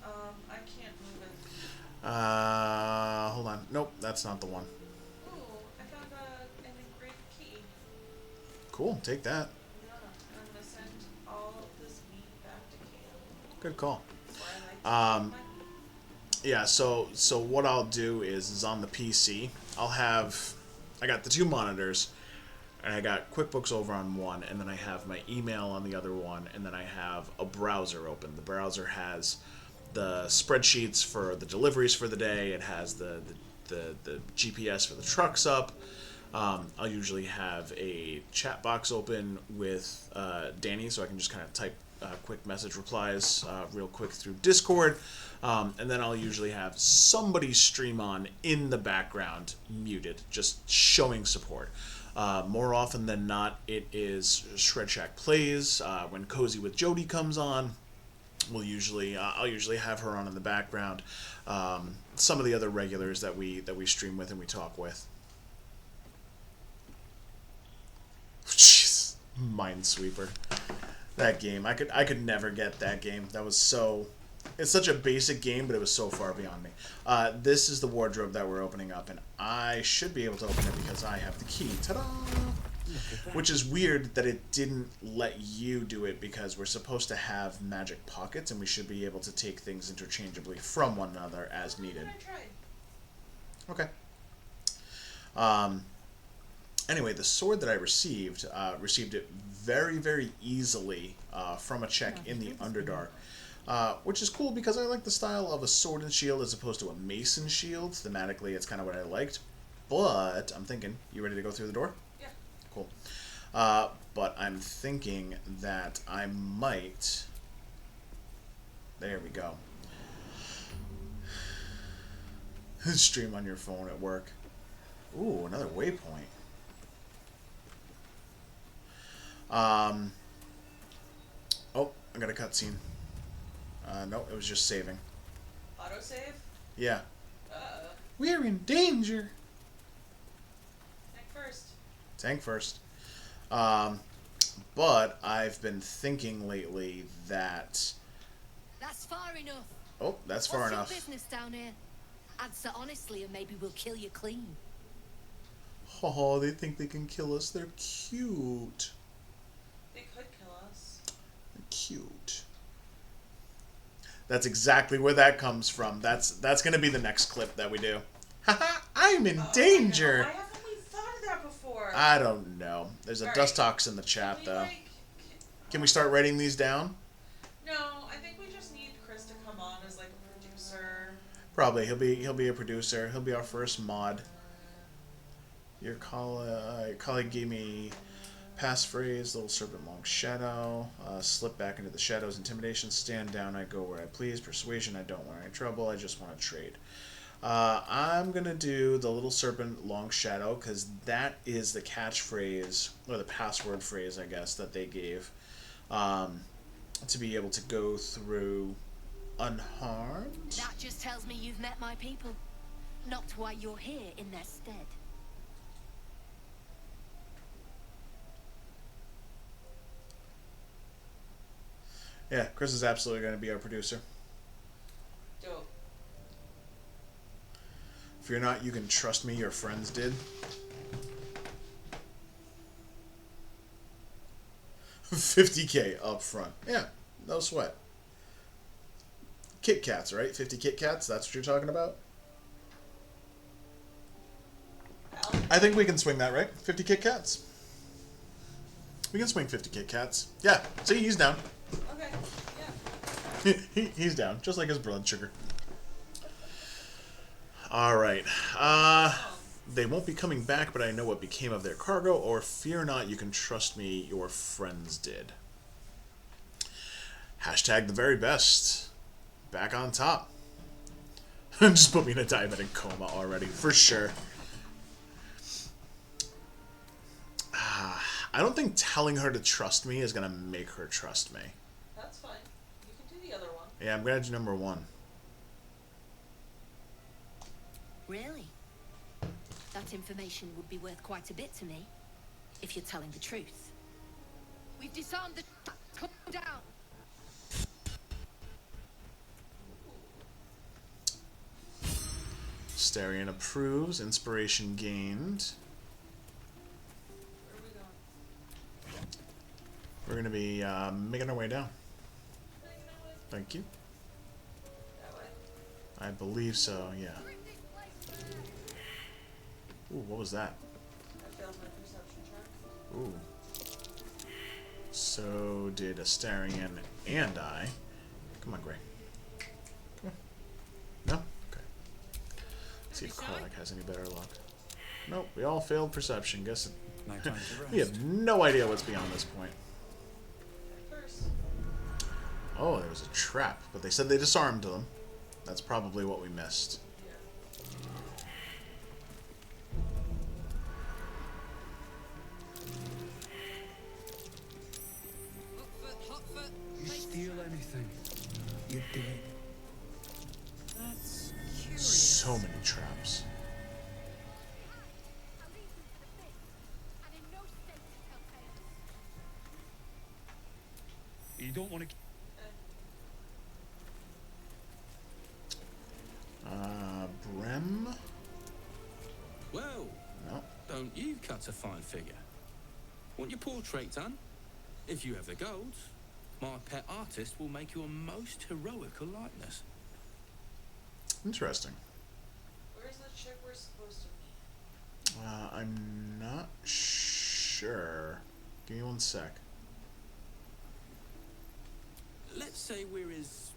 I can't move it. Hold on. Nope, that's not the one. Ooh, I found an engraved key. Cool, take that. Yeah, I'm gonna send all of this meat back to Cam. Good call. Where I like to keep my- Yeah, so what I'll do is on the PC, I got the 2 monitors, and I got QuickBooks over on one, and then I have my email on the other one, and then I have a browser open. The browser has the spreadsheets for the deliveries for the day. It has the GPS for the trucks up. I'll usually have a chat box open with Danny, so I can just kind of type quick message replies real quick through Discord. And then I'll usually have somebody stream on in the background, muted, just showing support. More often than not, it is Shred Shack Plays. When Cozy with Jody comes on, I'll usually have her on in the background. Some of the other regulars that we stream with and we talk with. Jeez, Minesweeper. That game, I could never get that game. That was so... It's such a basic game, but it was so far beyond me. This is the wardrobe that we're opening up, and I should be able to open it because I have the key. Ta-da! Which is weird that it didn't let you do it because we're supposed to have magic pockets, and we should be able to take things interchangeably from one another as needed. Okay. Anyway, the sword that I received it very, very easily from a check in the Underdark. Which is cool because I like the style of a sword and shield as opposed to a mason shield. Thematically, it's kind of what I liked. But I'm thinking, you ready to go through the door? Yeah. Cool. But I'm thinking that I might... There we go. Stream on your phone at work. Ooh, another waypoint. Oh, I got a cutscene. No, it was just saving. Autosave? Yeah. Uh-oh. We're in danger. Tank first. Tank first. But I've been thinking lately that... That's far enough. Oh, that's far What's enough. your business down here? Answer honestly and maybe we'll kill you clean. Oh, they think they can kill us. They're cute. They could kill us. They're cute. That's exactly where that comes from. That's going to be the next clip that we do. Haha, I'm in danger. Why haven't we thought of that before? I don't know. There's a Dust Talks in the chat, though. Can we start writing these down? No, I think we just need Chris to come on as like a producer. Probably. He'll be a producer. He'll be our first mod. Your colleague gave me passphrase, Little Serpent Long Shadow, slip back into the shadows, intimidation, stand down, I go where I please, persuasion, I don't want any trouble, I just want to trade. I'm going to do the Little Serpent Long Shadow because that is the catchphrase, or the password phrase, I guess, that they gave to be able to go through unharmed. That just tells me you've met my people. Not why you're here in their stead. Yeah, Chris is absolutely going to be our producer. Dope. If you're not, you can trust me, your friends did. 50K up front. Yeah, no sweat. Kit Kats, right? 50 Kit Kats, that's what you're talking about? I think we can swing that, right? 50 Kit Kats. We can swing 50 Kit Kats. Yeah, see, he's down. Okay, yeah. He's down, just like his blood sugar. Alright. They won't be coming back, but I know what became of their cargo, or fear not, you can trust me, your friends did. Hashtag the very best. Back on top. Just put me in a diabetic coma already, for sure. I don't think telling her to trust me is going to make her trust me. That's fine. You can do the other one. Yeah, I'm going to do number 1. Really? That information would be worth quite a bit to me, if you're telling the truth. We've disarmed the... Calm down. Starion approves. Inspiration gained. Where are we going? We're going to be making our way down. Thank you. That way? I believe so, yeah. Ooh, what was that? I failed my perception check. Ooh. So did Astarion and I. Come on, Gray. Come on. No? Okay. Let's see if Karlach has any better luck. Nope, we all failed perception. Guess it, No time to rest. we have no idea what's beyond this point. First. Oh, there was a trap, but they said they disarmed them. That's probably what we missed. You steal anything, you dig. That's curious. So many traps. You don't want to. Brem? Well, No. don't you cut a fine figure? Want your portrait done? If you have the gold, my pet artist will make you a most heroical likeness. Interesting. Where's the chick we're supposed to meet? I'm not sure. Give me one sec. Let's say we're his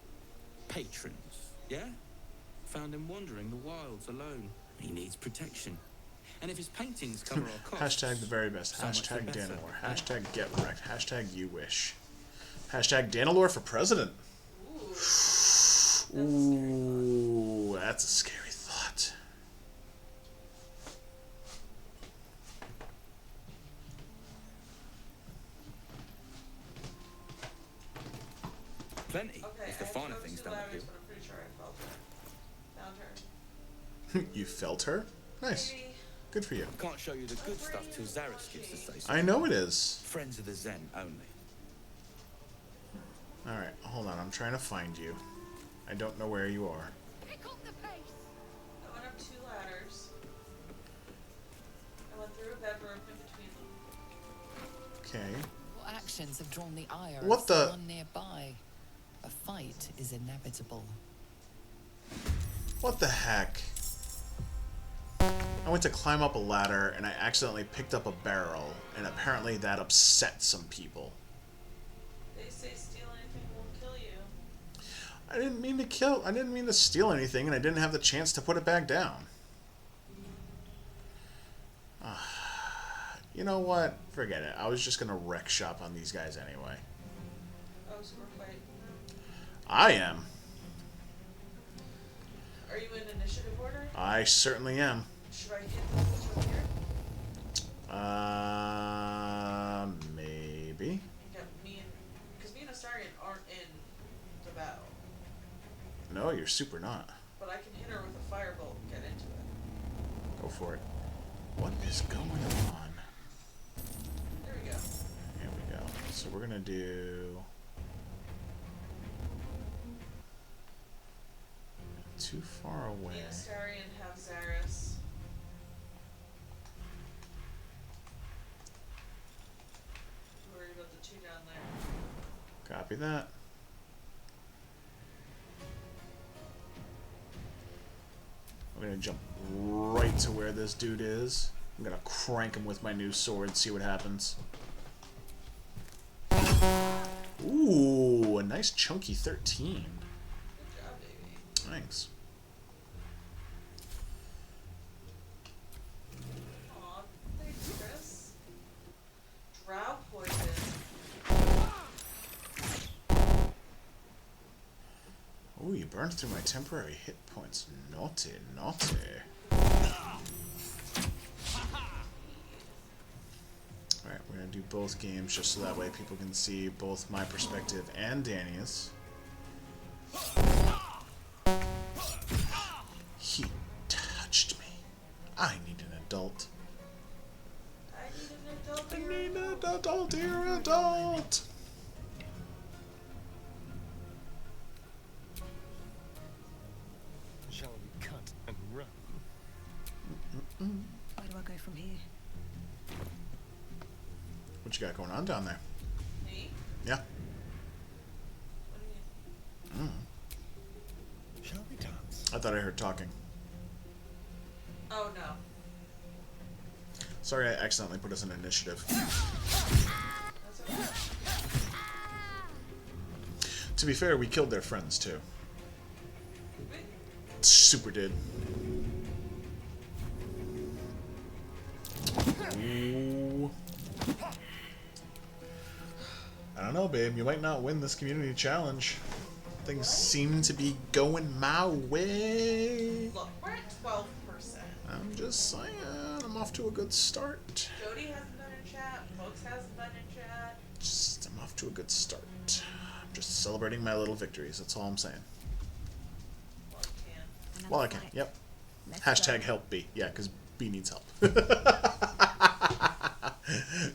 patrons, yeah? Found him wandering the wilds alone. He needs protection. And if his paintings cover our costs... Hashtag the very best. so much the Hashtag better. Danilore. Hashtag get wrecked. Hashtag you wish. Hashtag Danilore for president. Ooh, that's a scary thought. Plenty, Okay, if the I finer drove things 2 don't ladders, appeal. but I'm pretty sure I felt her. Found her. You felt her? Nice. Maybe. Good for you. Can't show you the good stuff till Zaris gives the say-so. I know it is. Friends of the Zen only. Alright, hold on. I'm trying to find you. I don't know where you are. Pick up the pace. I went up 2 ladders. I went through a bedroom in between them. Okay. What actions have drawn the ire What of the- someone nearby? A fight is inevitable. What the heck? I went to climb up a ladder and I accidentally picked up a barrel, and apparently that upset some people. They say steal anything won't kill you. I didn't mean to steal anything, and I didn't have the chance to put it back down. You know what? Forget it. I was just gonna wreck shop on these guys anyway. Oh, so we're fighting. I am. Are you in initiative order? I certainly am. Should I hit this one here? Maybe. Yeah, because me and Astarion aren't in the battle. No, you're super not. But I can hit her with a firebolt and get into it. Go for it. What is going on? There we go. Here we go. So we're gonna do too far away. Me and Astarion have Zaris. Worried about the 2 down there. Copy that. I'm gonna jump right to where this dude is. I'm gonna crank him with my new sword, see what happens. Ooh, a nice chunky 13. Good job, baby. Thanks. Aw, thanks, Chris. Drow poison. Ooh, you burned through my temporary hit points. Naughty, naughty. Alright, we're gonna do both games just so that way people can see both my perspective and Danny's. He touched me. I need an adult. I need an adult. I need an adult, dear adult. Shall we cut and run? Where do I go from here? What you got going on down there? Me? Yeah. What do you mean? Shall we dance? I thought I heard talking. Oh, no. Sorry, I accidentally put us in initiative. That's okay. To be fair, we killed their friends too. Wait. Super did. Ooh. I don't know, babe. You might not win this community challenge. Things seem to be going my way. Look, we're at 12%. I'm just saying, I'm off to a good start. Jody hasn't been in chat. Folks hasn't been in chat. I'm off to a good start. I'm just celebrating my little victories. That's all I'm saying. Well, I can. Yep. Hashtag help B. Yeah, because B needs help.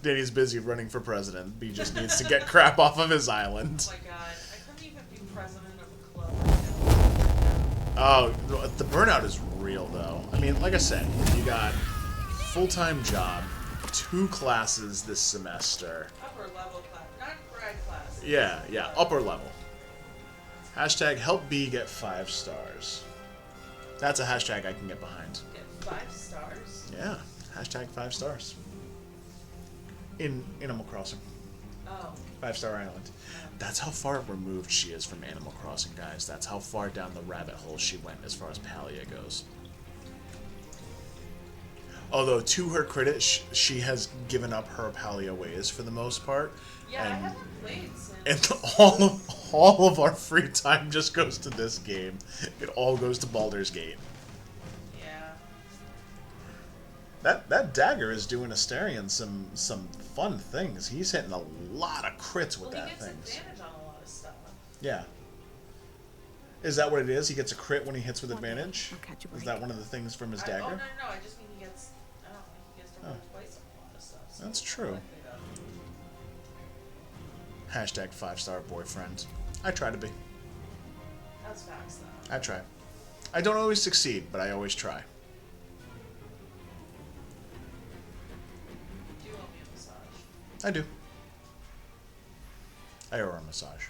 Danny's busy running for president. B just needs to get crap off of his island. Oh my god, I couldn't even be president of a club right now. Oh, the burnout is real, though. I mean, like I said, you got full-time job, 2 classes this semester. Upper level class, not grad class. Yeah, upper level. Hashtag help B get 5 stars. That's a hashtag I can get behind. Get 5 stars? Yeah, hashtag 5 stars. In Animal Crossing. Oh. 5-star island. That's how far removed she is from Animal Crossing, guys. That's how far down the rabbit hole she went as far as Palia goes. Although, to her credit, she has given up her Palia ways for the most part. Yeah, and, I haven't played since. And all of our free time just goes to this game. It all goes to Baldur's Gate. Yeah. That dagger is doing Astarion some fun things. He's hitting a lot of crits with that thing. He gets advantage on a lot of stuff. Yeah. Is that what it is? He gets a crit when he hits with advantage? Is that one of the things from his dagger? Oh, no, I just mean he gets, I don't think he gets to roll twice on a lot of stuff. So That's true. Hashtag 5-star boyfriend. I try to be. That's facts, though. I try. I don't always succeed, but I always try. Do you want me a massage? I do. I owe her a massage.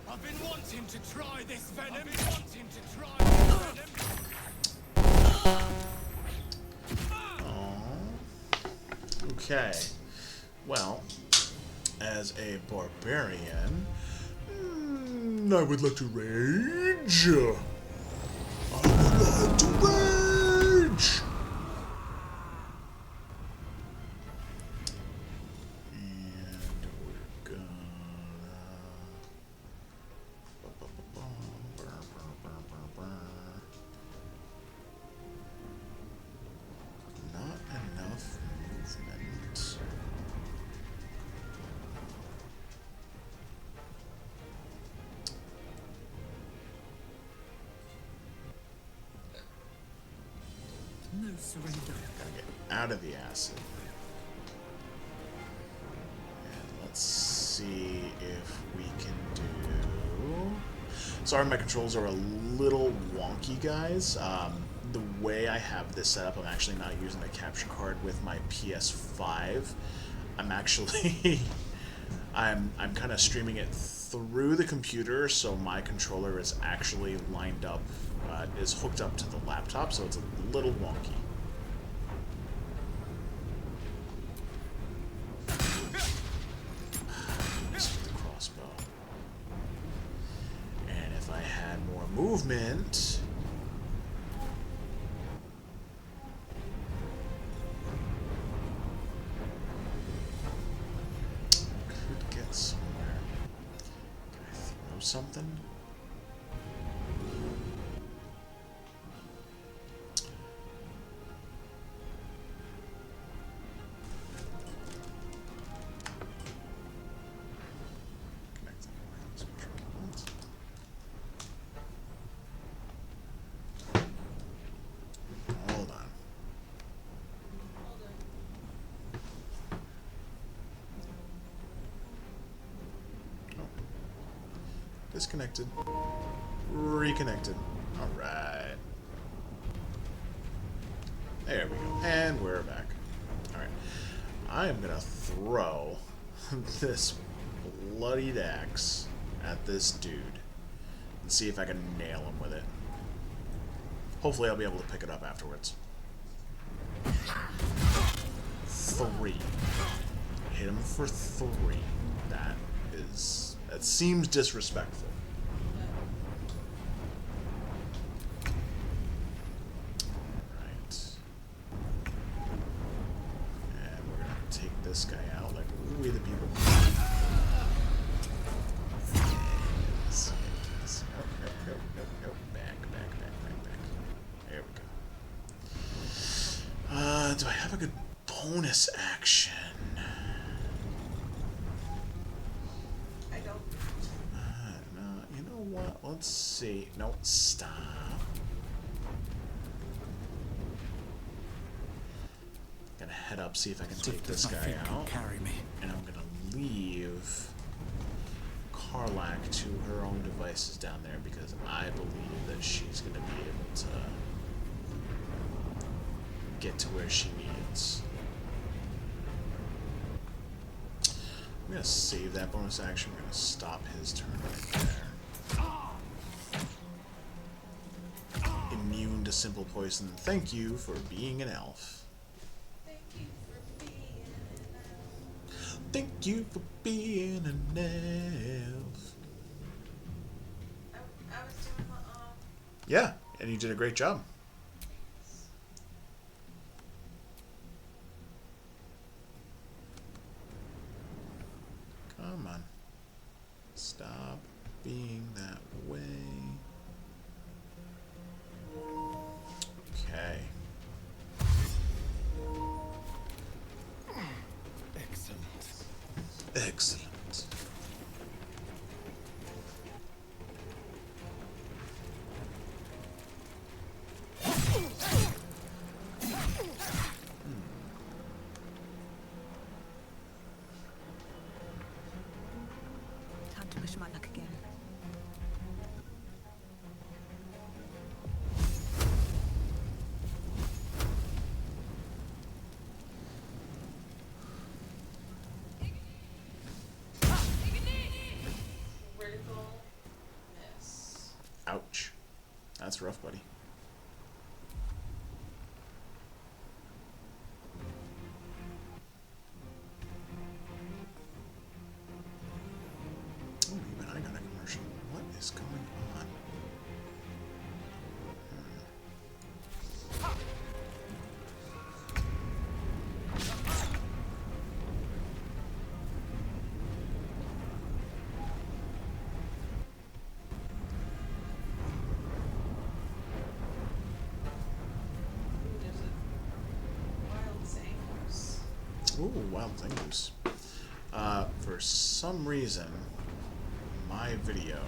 I've been wanting to try this venom. I've been wanting to try this venom. Okay. Well, as a barbarian, I would like to rage. I would like to rage. And we're gonna. Not enough movement. No surrender. Gotta get out of the acid. And let's see if we can do. Sorry, my controls are a little wonky, guys. The way I have this set up, I'm actually not using a capture card with my PS5. I'm actually I'm kind of streaming it through the computer, so my controller is actually lined up, is hooked up to the laptop, so it's a little wonky. With the crossbow. And if I had more movement. Could get somewhere. Can I throw something? Connect the wireless controls. Hold on. Disconnected. Reconnected. Alright. There we go. And we're back. Alright. I am gonna throw this bloodied axe at this dude and see if I can nail him with it. Hopefully I'll be able to pick it up afterwards. 3. Hit him for 3. That seems disrespectful. this guy out like we the people. Nope. Back. There we go. Do I have a good bonus action? I don't. No, you know what? Let's see. No, stop. Gonna head up, see if I can take this guy out. Carry me. And I'm gonna leave Karlach to her own devices down there because I believe that she's gonna be able to get to where she needs. I'm gonna save that bonus action. We're gonna stop his turn right there. Immune to simple poison. Thank you for being an elf. Thank you for being an elf. I was doing the, Yeah, and you did a great job. Come on. Stop being that way. Okay. Excellent. Time to push my luck again. critical miss. Ouch. That's rough, buddy. Oh, even I got a commercial. What is going on? Ooh, wild Zangoose. For some reason, my video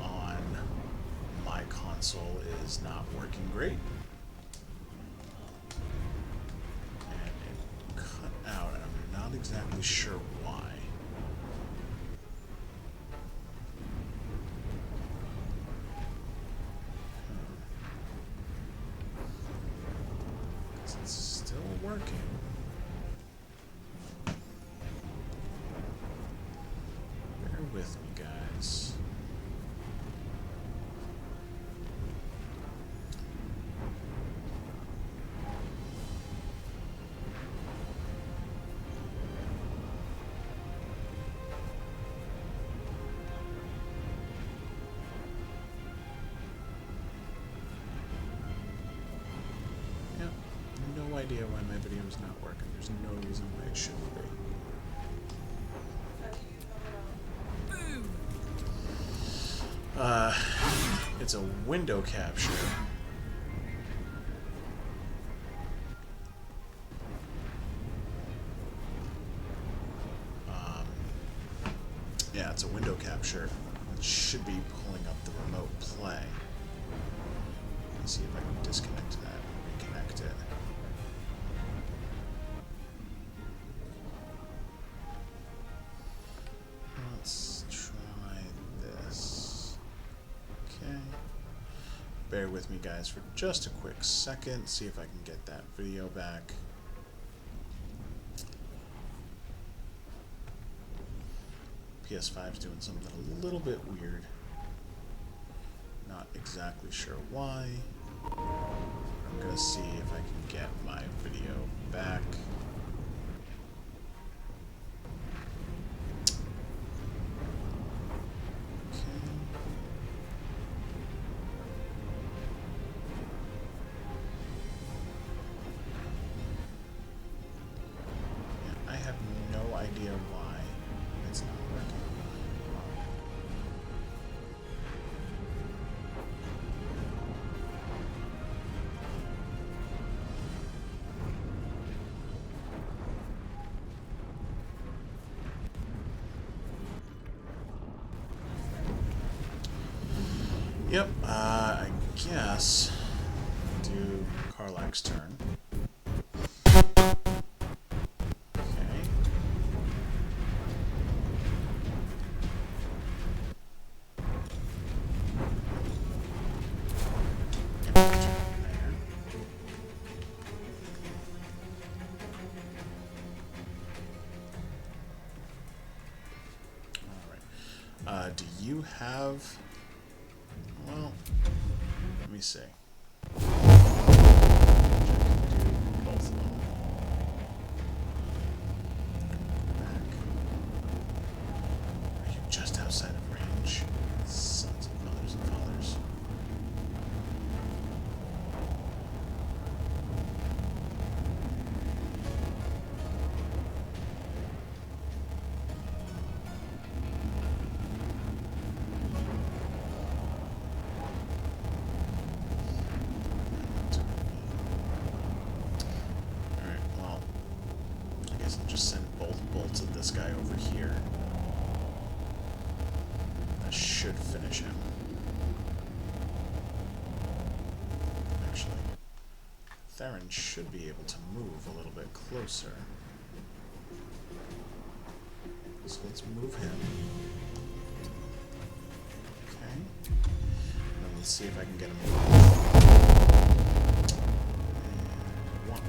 on my console is not working great. And it cut out, and I'm not exactly sure why. It's still working. Bear with me, guys. Yep, no idea why my video is not working. There's no reason why it shouldn't be. It's a window capture. Yeah, it's a window capture. It should be pulling up the remote play. Let's see if I can disconnect that and reconnect it. Let's try this. Okay. Bear with me, guys, for just a quick second. See if I can get that video back. PS5's doing something a little bit weird. Not exactly sure why. I'm gonna see if I can get my video back. Okay. Yep, I guess do Karlach's turn. Okay. Alright. Do you have... Well, let me see. I can do both of them. Back. Are you just outside of range? Sons of mothers and fathers. Alright, well, I guess I'll just send both bolts of this guy over here. That should finish him. Actually, Theron should be able to move a little bit closer. So let's move him. Okay. Now let's see if I can get him moving. And 1.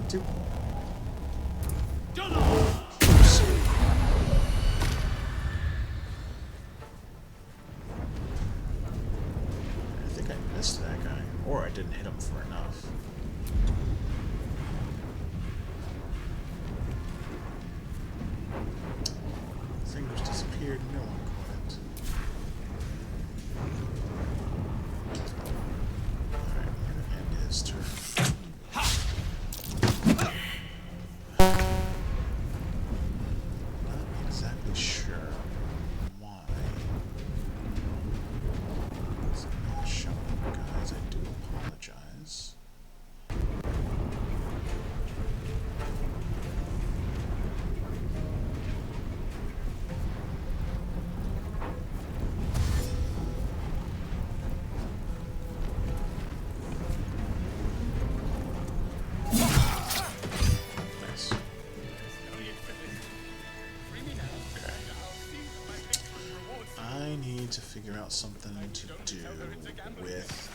And 2. I think I missed that guy. Or I didn't hit him for enough. Fingers disappeared, no one caught it. Alright, I'm gonna end his turn. Not exactly sure why. It's not showing up, guys. I do apologize. Nice. I need to figure out something to do with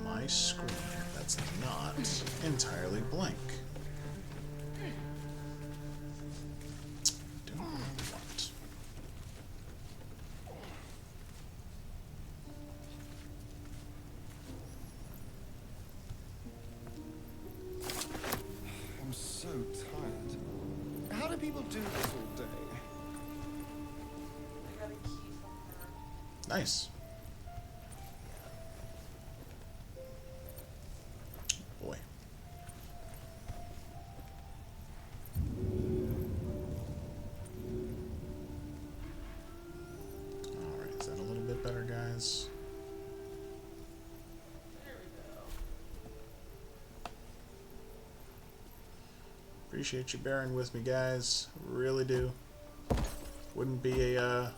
my screen that's not entirely blank. Don't know what. I'm so tired. How do people do this all day? I got a key from her. Nice. Boy. Alright, is that a little bit better, guys? There we go. Appreciate you bearing with me, guys. Really do. Wouldn't be a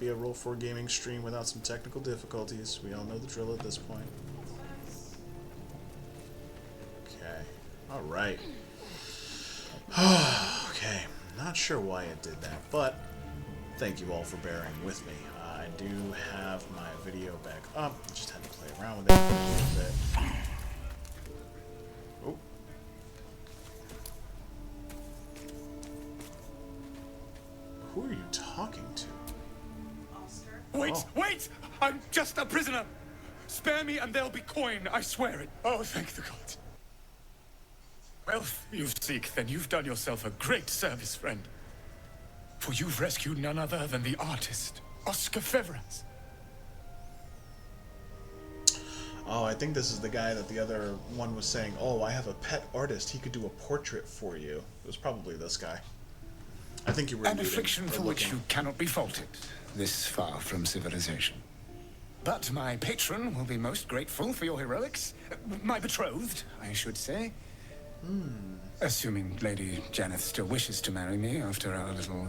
Roll 4 gaming stream without some technical difficulties. We all know the drill at this point. Okay. All right. Okay. Not sure why it did that, but thank you all for bearing with me. I do have my video back up. Just had to play around with it a little bit. Oh. Who are you talking to? Oscar? Wait, Oh. wait! I'm just a prisoner! Spare me and there'll be coin, I swear it. Oh, thank the gods. Wealth you seek, then you've done yourself a great service, friend. For you've rescued none other than the artist, Oscar Feverens. Oh, I think this is the guy that the other one was saying, oh, I have a pet artist, he could do a portrait for you. It was probably this guy. I think you were An affliction for which you cannot be faulted, this far from civilization. But my patron will be most grateful for your heroics. My betrothed, I should say. Assuming Lady Janeth still wishes to marry me after our little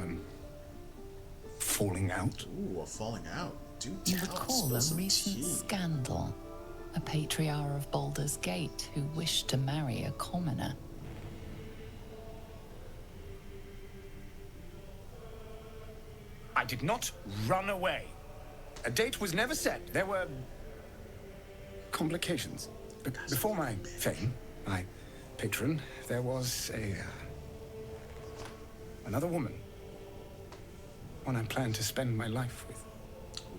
falling out. Ooh, a falling out. Do You tell. recall Spill a some recent tea. scandal. A patriarch of Baldur's Gate who wished to marry a commoner. I did not run away. A date was never set. There were complications. Before my fame, my patron, there was another woman. One I planned to spend my life with.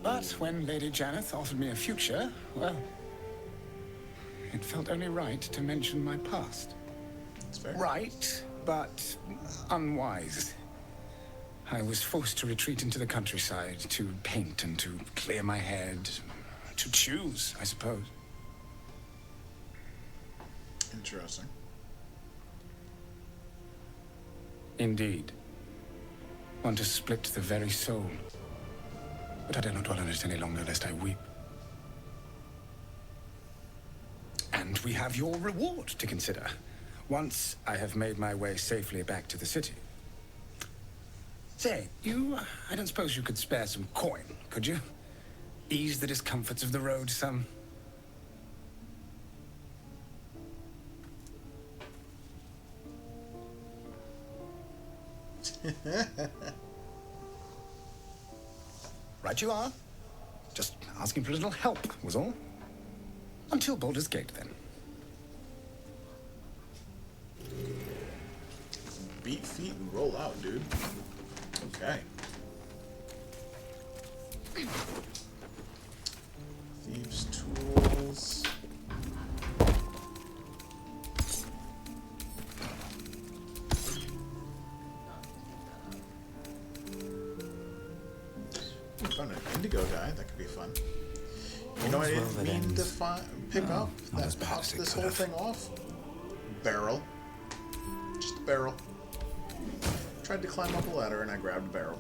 But when Lady Janeth offered me a future, well, it felt only right to mention my past. That's fair. Right, but unwise. I was forced to retreat into the countryside to paint and to clear my head. To choose, I suppose. Interesting. Indeed. One to split the very soul. But I dare not dwell on it any longer, lest I weep. And we have your reward to consider. Once I have made my way safely back to the city. Say, I don't suppose you could spare some coin, could you? Ease the discomforts of the road some. Right you are. Just asking for a little help, was all. Until Baldur's Gate, then. Beat feet and roll out, dude. Okay. Thieves' tools. We found an indigo guy. That could be fun. You know what I didn't mean to pick up that pops this whole thing off? Barrel. Just a barrel. Tried to climb up a ladder and I grabbed a barrel.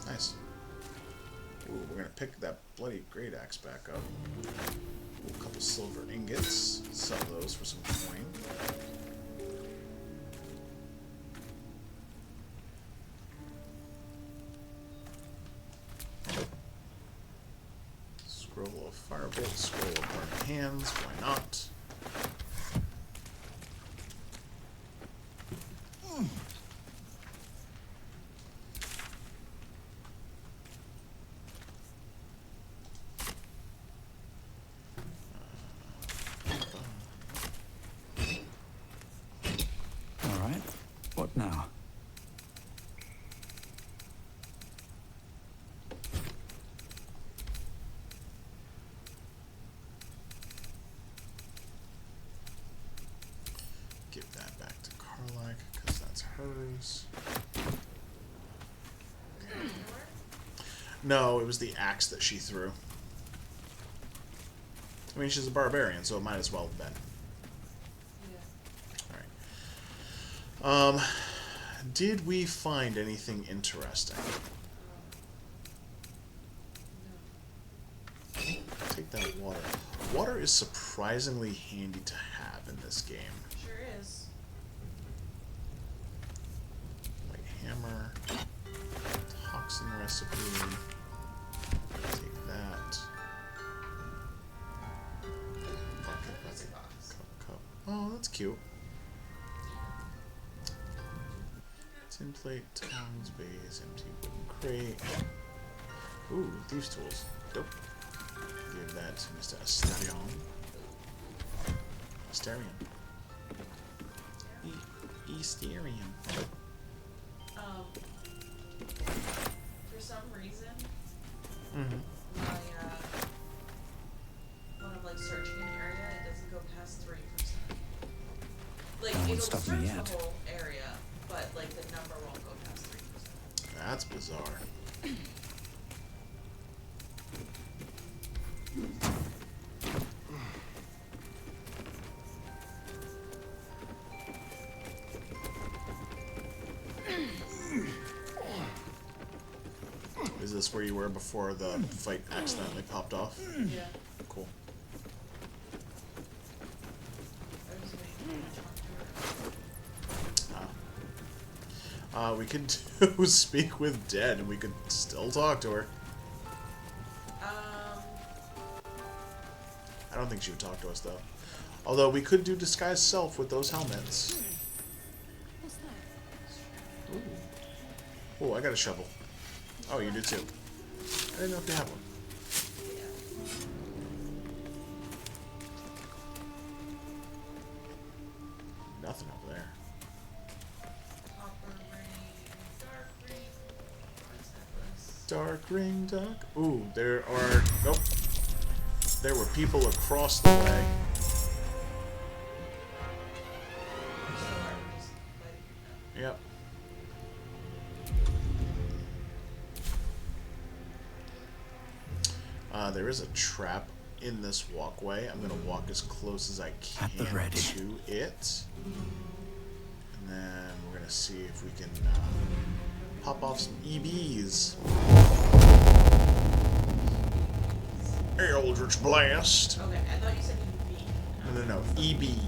Nice. Ooh, we're gonna pick that bloody great axe back up. Ooh, a couple silver ingots. Sell those for some coin. Scroll of firebolt, scroll of burning hands, why not? All right. What now? Give that back to Karlach, because that's hers. No, it was the axe that she threw. I mean, she's a barbarian, so it might as well have been. Alright. Did we find anything interesting? Take that water. Water is surprisingly handy to have in this game. Sure is. White hammer. Toxin recipe. Take that. Bucket. Cup. Oh, that's cute. Tin plate, tongs, vase, empty wooden crate. Ooh, thieves' tools. Dope. Give that to Mr. Astarion. Astarion. Astarion. For some reason, Mm-hmm. when I'm like searching an area, it doesn't go past 3%. Like No one it'll stopped search me yet. the whole area, but like the number won't go past 3%. That's bizarre. Is this where you were before the fight accidentally popped off? Yeah. Cool. I was waiting for my We could do speak with dead, and we could still talk to her. I don't think she would talk to us, though. Although, we could do disguise self with those helmets. What's that? Ooh. Oh, I got a shovel. Oh, you do too. I didn't know if you have one. Nothing over there. Copper ring, dark ring. What's necklace? Dark ring, dark. Ooh, there are. Nope. There were people across the way. Yep. There is a trap in this walkway. I'm gonna walk as close as I can to it. And then we're gonna see if we can pop off some EBs. Eldritch Blast. Okay, I thought you said EB. No. EB.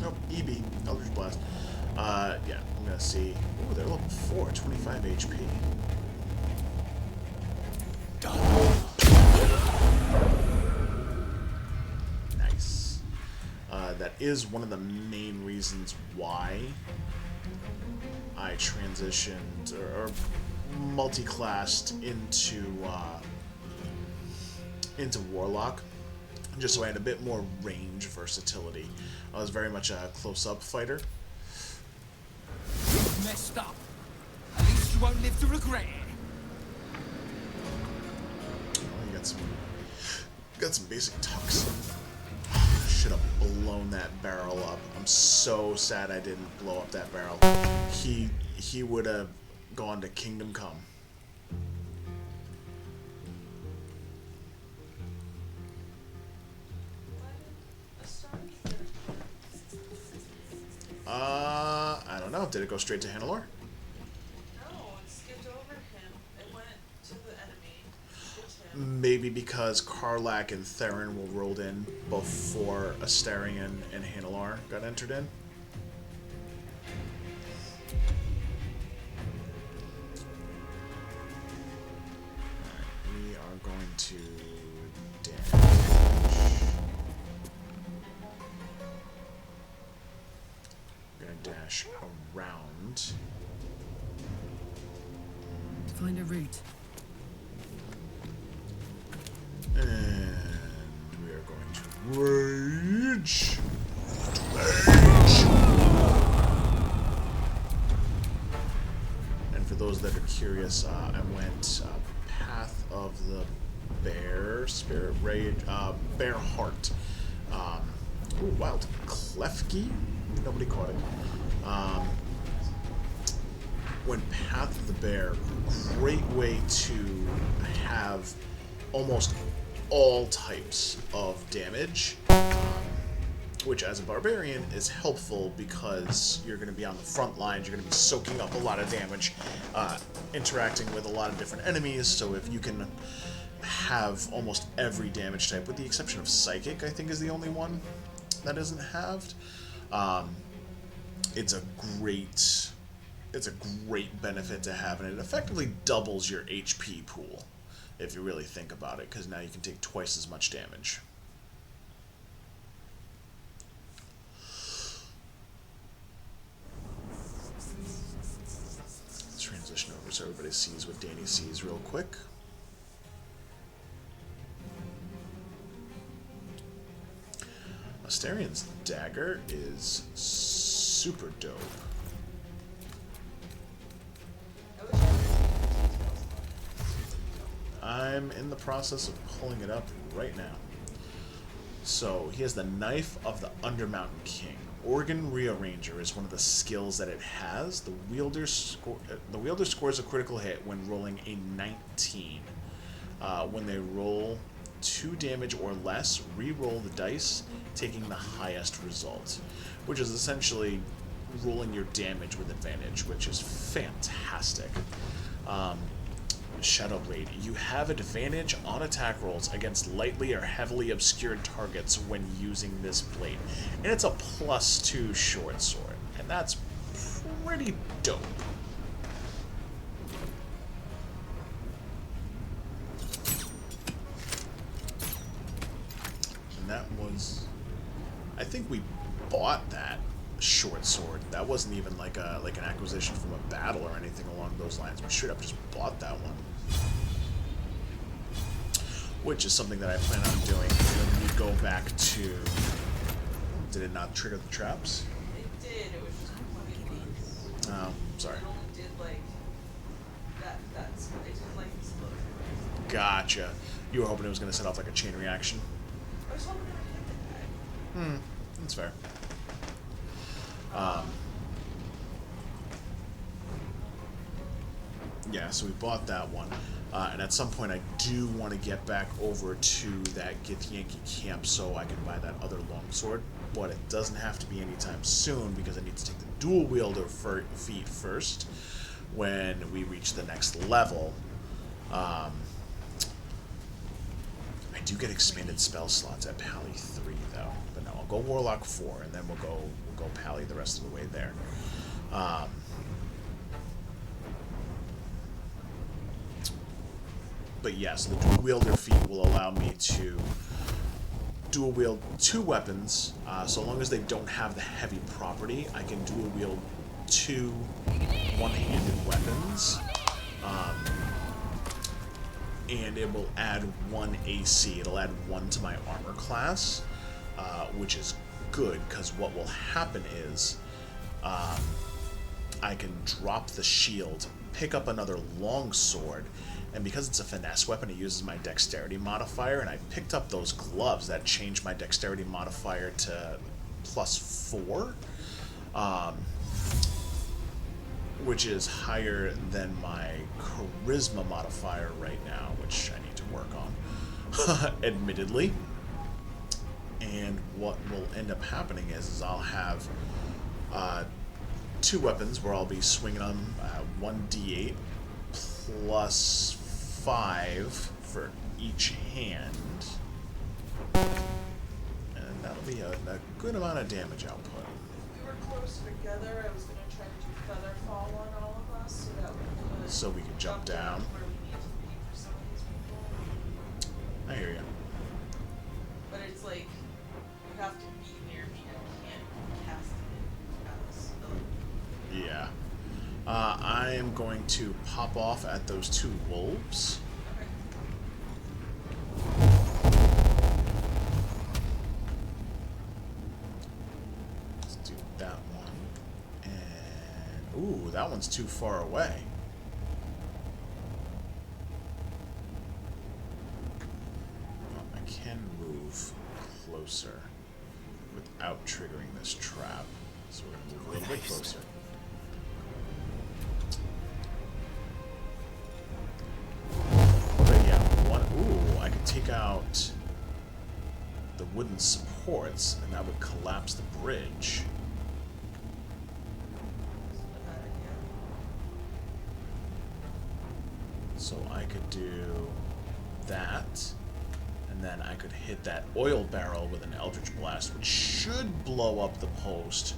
Nope, EB. Eldritch Blast. Yeah, I'm gonna see. Ooh, they're level 4, 25 HP. Nice. That is one of the main reasons why I transitioned or multi-classed into Warlock, just so I had a bit more range versatility. I was very much a close-up fighter. Messed up. At least you won't live to regret it. Oh, you got some basic toxin. Should have blown that barrel up. I'm so sad I didn't blow up that barrel. He would have gone to Kingdom Come. I don't know. Did it go straight to Hannelore? No, it skipped over him. It went to the enemy. Skipped him. Maybe because Karlach and Theron were rolled in before Astarion and Hannelore got entered in. Alright, we are going to dash around. Find a route. And we are going to rage. And for those that are curious, I went Path of the Bear, Spirit Rage, Bear Heart. Ooh, Wild Klefki? Nobody caught it. When Path of the Bear, great way to have almost all types of damage, which as a barbarian is helpful because you're going to be on the front lines, you're going to be soaking up a lot of damage, interacting with a lot of different enemies, so if you can have almost every damage type, with the exception of Psychic, I think is the only one that isn't halved. It's a great benefit to have, and it effectively doubles your HP pool if you really think about it, because now you can take twice as much damage. Let's transition over so everybody sees what Danny sees real quick. Astarion's dagger is super dope. I'm in the process of pulling it up right now. So, he has the Knife of the Undermountain King. Organ Rearranger is one of the skills that it has. The wielder scores a critical hit when rolling a 19. When they roll 2 damage or less, re-roll the dice, taking the highest result, which is essentially rolling your damage with advantage, which is fantastic. Shadowblade, you have advantage on attack rolls against lightly or heavily obscured targets when using this blade, and it's a +2 short sword, and that's pretty dope. I think we bought that short sword. That wasn't even like an acquisition from a battle or anything along those lines. We straight up just bought that one. Which is something that I plan on doing when we go back to... Did it not trigger the traps? It did. It was just pointed. Oh, sorry. It only did like that. It didn't like explode. Gotcha. You were hoping it was going to set off like a chain reaction. I was hoping it would hit the guy. That's fair. Yeah, so we bought that one. And at some point I do want to get back over to that Githyanki camp so I can buy that other longsword. But it doesn't have to be anytime soon because I need to take the dual wielder feat first when we reach the next level. I do get expanded spell slots at Pally 3 though. But no, I'll go Warlock 4 and then we'll go Pally the rest of the way there. But yes, the dual wielder feat will allow me to dual wield 2 weapons. So long as they don't have the heavy property, I can dual wield 2 one-handed weapons. And it will add 1 AC. It'll add 1 to my armor class, which is good because what will happen is I can drop the shield, pick up another longsword, and because it's a finesse weapon, it uses my dexterity modifier, and I picked up those gloves that change my dexterity modifier to +4, which is higher than my charisma modifier right now, which I need to work on, admittedly. And what will end up happening is I'll have 2 weapons where I'll be swinging on 1d8 plus 5 for each hand. And that'll be a good amount of damage output. If we were closer together, I was going to try to do feather fall on all of us so that we could... So we could jump down. Where we need to be for some of these people. I hear you. But it's like, you have to be near me and can't cast it as a ability. Yeah. I am going to pop off at those 2 wolves. Let's do that one. And... Ooh, that one's too far away. Well, I can move closer without triggering this trap. So we're going to move a little bit closer. But yeah, ooh, I could take out the wooden supports and that would collapse the bridge. So I could do that, and then I could hit that oil barrel with an Eldritch Blast, which should blow up the post,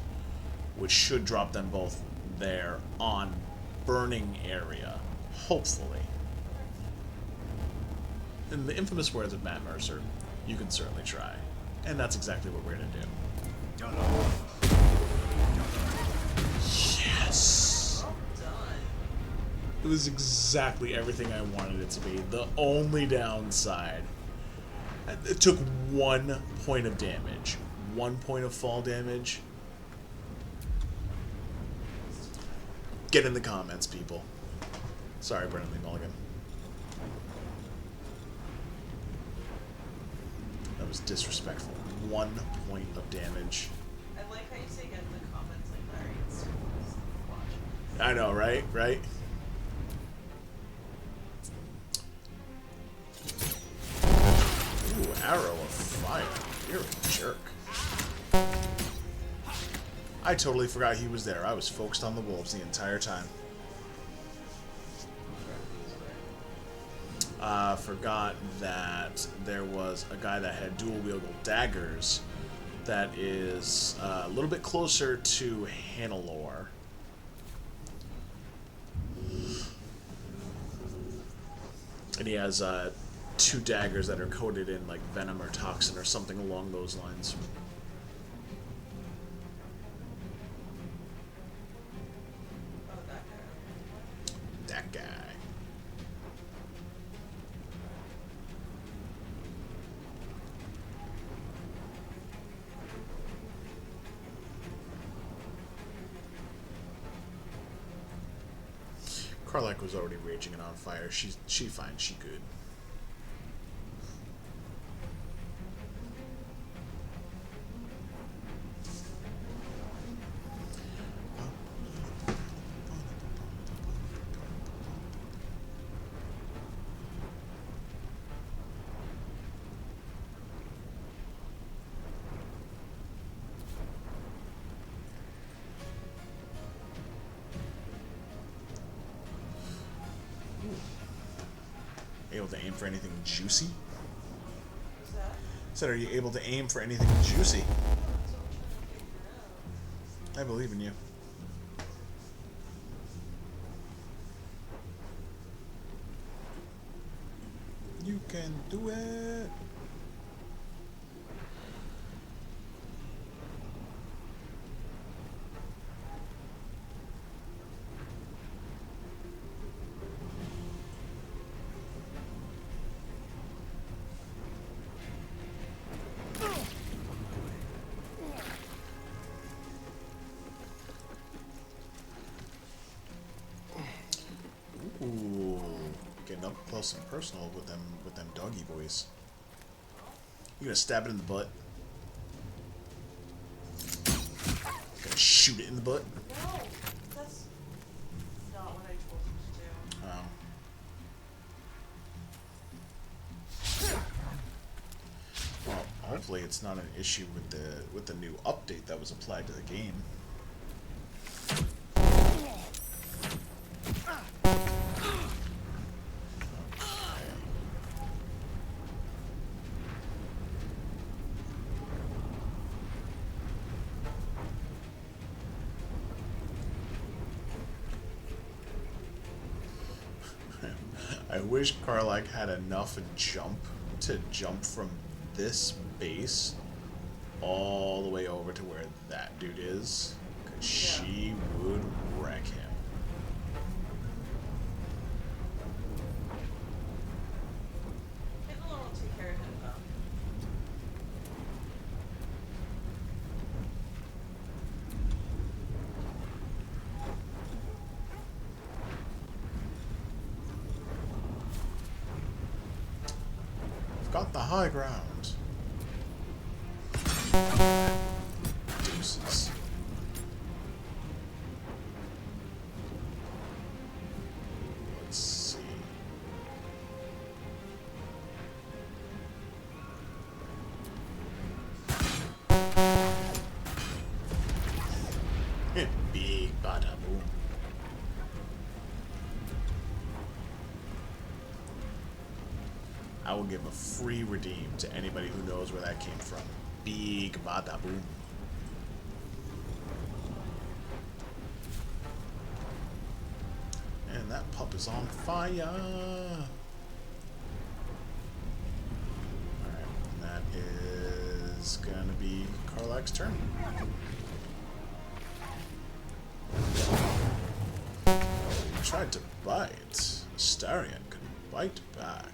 which should drop them both there on burning area, hopefully. In the infamous words of Matt Mercer, you can certainly try. And that's exactly what we're going to do. Yes! It was exactly everything I wanted it to be. The only downside, it took 1 point of damage. 1 point of fall damage. Get in the comments, people. Sorry, Brennan Lee Mulligan. That was disrespectful. 1 point of damage. I like how you say get in the comments like Larry instead of watching. I know, right? Right? Ooh, arrow of fire. You're a jerk. I totally forgot he was there. I was focused on the wolves the entire time. Forgot that there was a guy that had dual wielded daggers that is a little bit closer to Hannelore. And he has 2 daggers that are coated in like venom or toxin or something along those lines. Karlach was already raging and on fire. She fine. She good. Able to aim for anything juicy? What's that? Said, are you able to aim for anything juicy? I believe in you. You can do it. Ooh, getting up close and personal with them doggy boys. You gonna stab it in the butt? Gonna shoot it in the butt? No, that's not what I told you to do. Well, hopefully it's not an issue with the new update that was applied to the game. I wish Karlach had enough jump to jump from this base all the way over to where that dude is, because she would wreck him. Hitting alone will take care of him, though. I've got the high ground. Deuces. Let's see. Big bada boom. I will give a free redeem to anybody who knows where that came from. Big bada boom. And that pup is on fire. Alright, and that is gonna be Karlach's turn. Tried to bite. Astarion could bite back.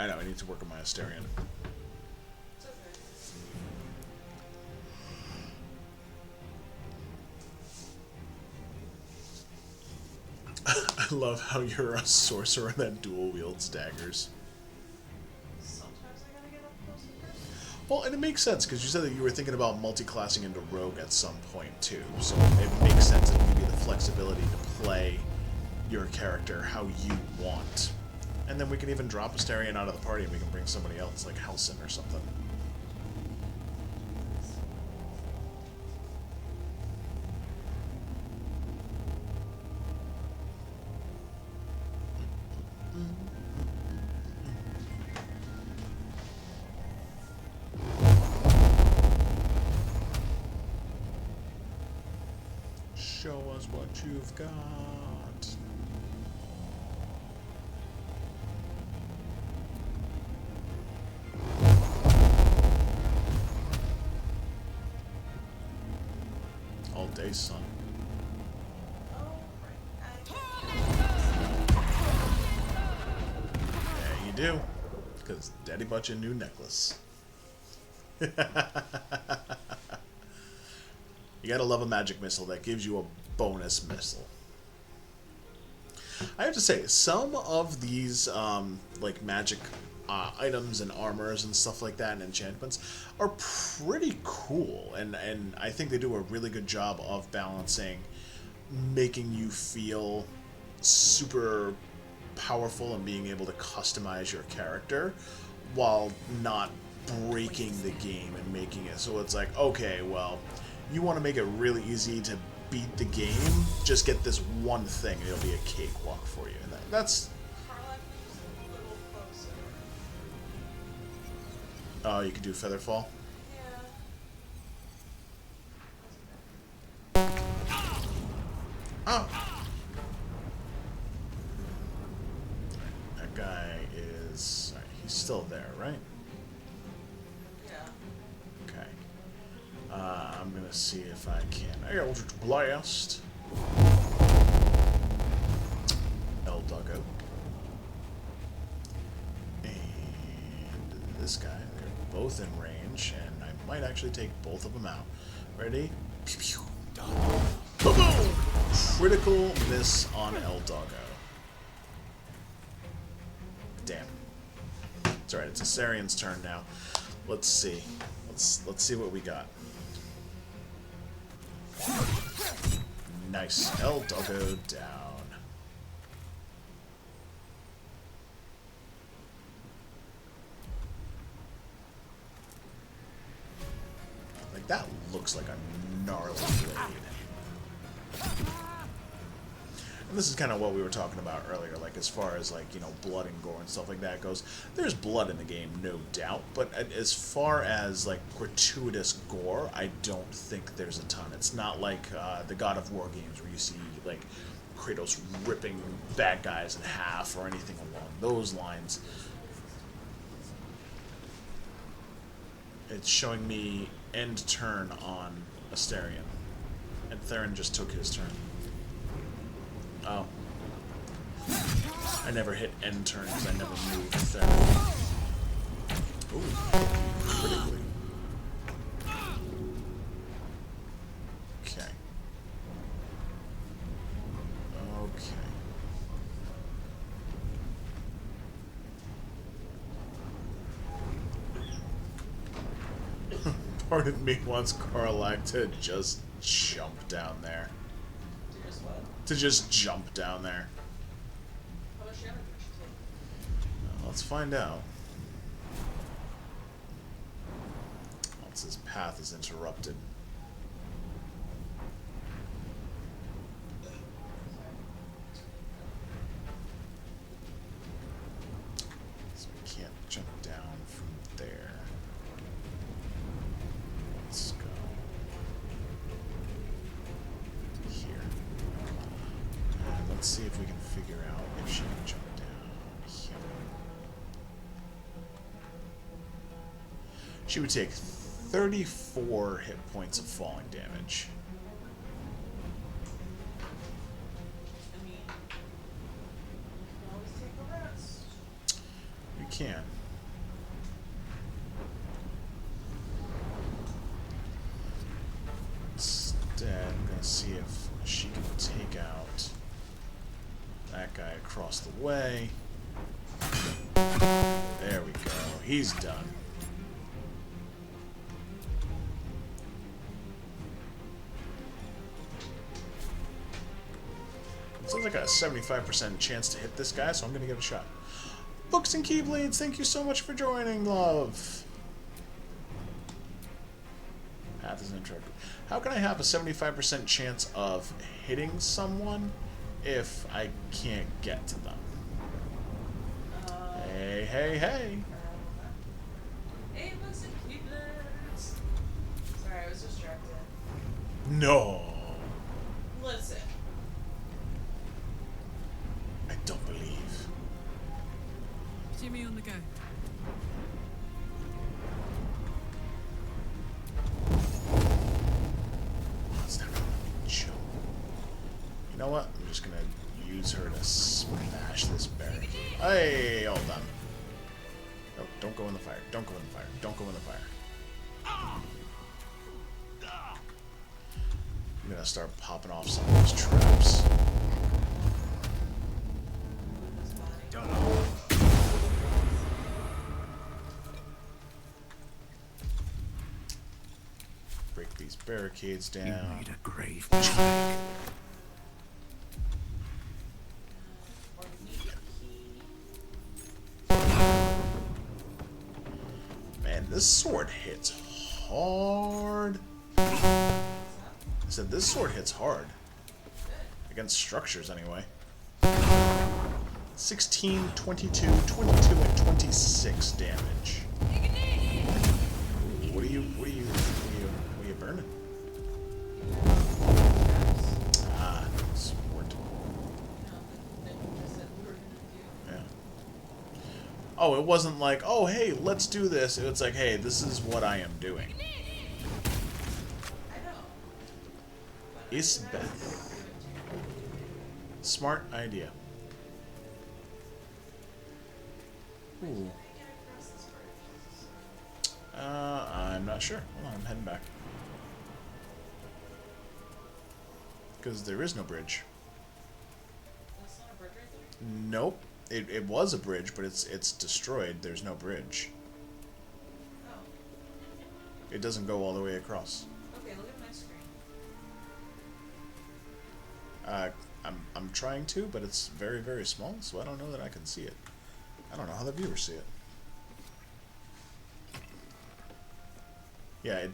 I know, I need to work on my Astarion. I love how you're a sorcerer that dual wields daggers. Sometimes I gotta get up close and personal. Well, and it makes sense, because you said that you were thinking about multi-classing into rogue at some point, too. So it makes sense to give you the flexibility to play your character how you want. And then we can even drop Astarion out of the party and we can bring somebody else, like Halsin or something. Show us what you've got. All day, son. Yeah, you do. Because Daddy bought you a new necklace. You gotta love a magic missile that gives you a bonus missile. I have to say, some of these like magic items and armors and stuff like that and enchantments are pretty cool, and I think they do a really good job of balancing making you feel super powerful and being able to customize your character while not breaking the game and making it so it's like, okay, well, you want to make it really easy to beat the game, just get this one thing and it'll be a cakewalk for you. And that's... Oh, you can do Featherfall? Oh! That guy is... Right, he's still there, right? Yeah. Okay. I'm gonna see if I can... Eldritch Blast! El Duggo. And this guy, they're both in range, and I might actually take both of them out. Ready? Pew pew. Done. Boom! Critical miss on El Doggo. Damn. It's alright, it's Asarian's turn now. Let's see. Let's see what we got. Nice. El Doggo down. Like, that looks like a gnarly blade. And this is kind of what we were talking about earlier, like as far as like, you know, blood and gore and stuff like that goes. There's blood in the game, no doubt, but as far as like gratuitous gore, I don't think there's a ton. It's not like the God of War games where you see like Kratos ripping bad guys in half or anything along those lines. It's showing me end turn on Astarion, and Theron just took his turn. Oh. I never hit end turn because I never moved Theron. Ooh. Critically. Okay. Okay. Part of me wants Karlach to just jump down there. To just jump down there. Let's find out. Once his path is interrupted. So we can't jump down from there. Let's go here. And let's see if we can figure out if she can jump down here. She would take 34 hit points of falling damage. I mean, you can always take a rest. You can. Instead, I'm gonna see if she can take out that guy across the way. There we go. He's done. Sounds like a 75% chance to hit this guy, so I'm gonna give it a shot. Books and Keyblades, thank you so much for joining, love. Path is interrupted. How can I have a 75% chance of hitting someone if I can't get to them? Hey, hey, hey. Hey, books and Keyblades. Sorry, I was distracted. No. Listen. I don't believe. Jimmy on the go. It's not gonna let me jump. You know what? I'm just gonna use her to smash this barricade. Hey, all done. No, don't go in the fire. Don't go in the fire. Don't go in the fire. I'm gonna start popping off some of those traps. Break these barricades down. You made a grave Man, this sword hits hard. I said this sword hits hard. Against structures, anyway. 16, 22, 22, and 26 damage. Ooh, what are you burning? Ah, sword. Yeah. Oh, it wasn't like, oh, hey, let's do this. It's like, hey, this is what I am doing. Isbeth. Smart idea. Ooh. I'm not sure. Hold on, I'm heading back. Because there is no bridge. Nope. It was a bridge, but it's destroyed. There's no bridge. It doesn't go all the way across. Okay, look at my screen. I'm trying to, but it's very, very small, so I don't know that I can see it. I don't know how the viewers see it. Yeah, it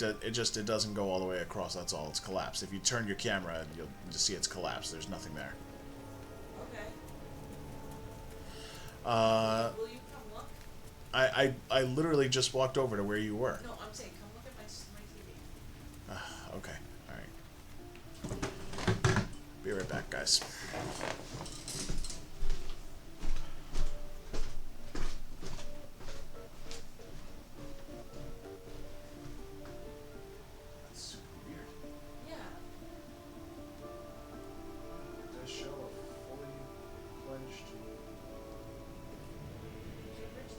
doesn't go all the way across. That's all. It's collapsed. If you turn your camera, you'll just see it's collapsed. There's nothing there. Okay. Will you come look? I literally just walked over to where you were. No, I'm saying come look at my TV. Okay. All right. Be right back, guys. That's super weird. Yeah. It does show a fully fledged. That's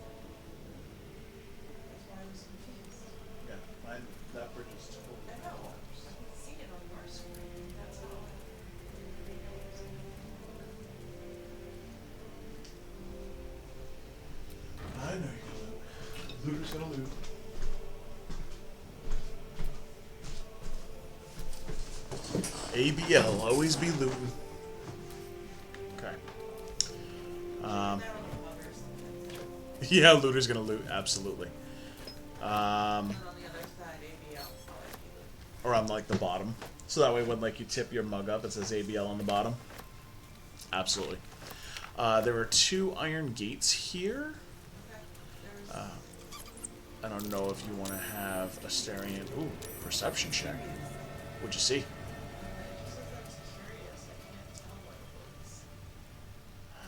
why I was confused. Yeah, that bridge is totally. I know. I can see it on your screen. That's all. I know you're gonna loot. Looter's gonna loot. ABL, always be looting. Okay. Yeah, looter's gonna loot, absolutely. Or on like the bottom. So that way when like you tip your mug up, it says ABL on the bottom. Absolutely. There are 2 iron gates here. I don't know if you want to have Astarion. Ooh, perception check. What'd you see?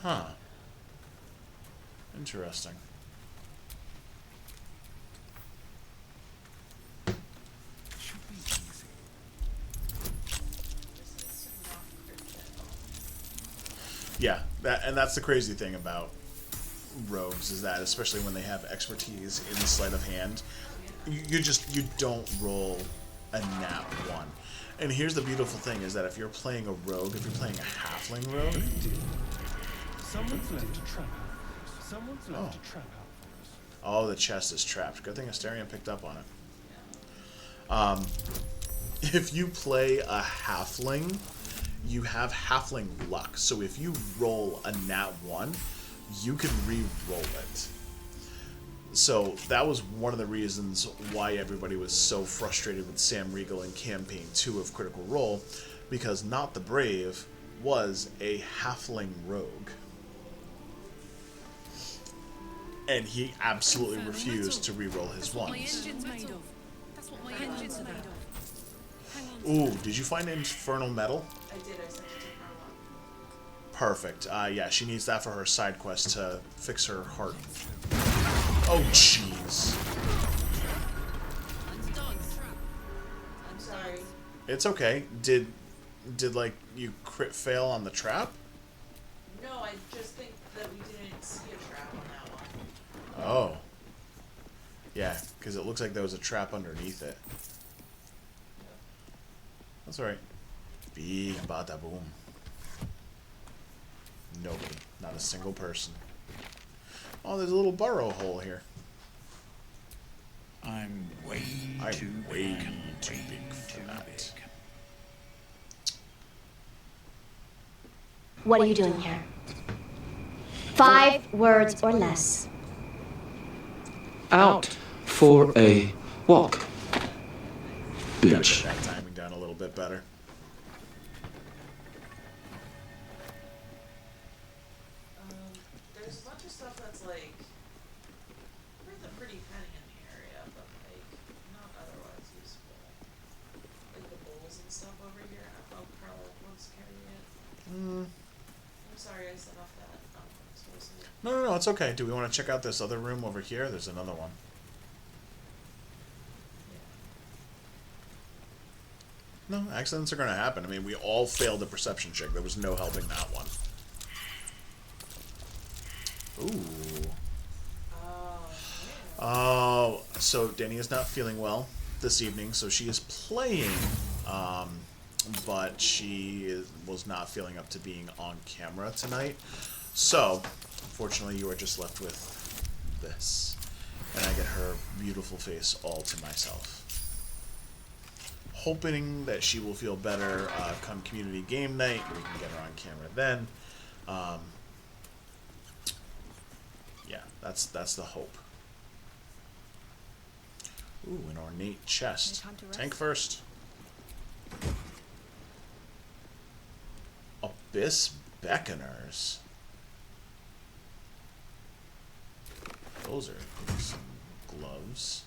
Huh. Interesting. Yeah, that's the crazy thing about rogues is that, especially when they have expertise in sleight of hand, you don't roll a nat 1. And here's the beautiful thing is that if you're playing a rogue, if you're playing a halfling rogue, Someone's left a trap out. Someone's left a trap out for us. oh, the chest is trapped. Good thing Astarion picked up on it. If you play a halfling, you have halfling luck. So if you roll a nat 1, you can re-roll it. So that was one of the reasons why everybody was so frustrated with Sam Riegel in Campaign 2 of Critical Role, because Not the Brave was a halfling rogue. And he absolutely refused to re-roll his My ones. engine's made of. That's what my engine's made of. Ooh, did you find infernal metal? I did. I sent it to Marla. Perfect. Yeah, she needs that for her side quest to fix her heart. Oh, jeez. I'm sorry. It's okay. Did like you crit fail on the trap? No, I just think that we didn't see a trap on that one. Oh. Yeah, because it looks like there was a trap underneath it. That's alright. Big bada boom. Nobody. Not a single person. Oh, there's a little burrow hole here. I'm way too big for that. What are you doing here? 5 words or less. Out for a walk. Gotta Bitch. get that timing down a little bit better. There's a bunch of stuff that's like worth a pretty penny in the area, but like not otherwise useful. Like the bowls and stuff over here. I don't know if Carla wants to carry it. I'm sorry I set off that explosive. No, it's okay. Do we want to check out this other room over here? There's another one. No, accidents are going to happen. I mean, we all failed the perception check. There was no helping that one. Ooh. Oh, so Danny is not feeling well this evening, so she is playing, but she was not feeling up to being on camera tonight. So, unfortunately, you are just left with this. And I get her beautiful face all to myself. Hoping that she will feel better come community game night. We can get her on camera then. Yeah, that's the hope. Ooh, an ornate chest. Tank first. Abyss Beckoners. Those are some gloves.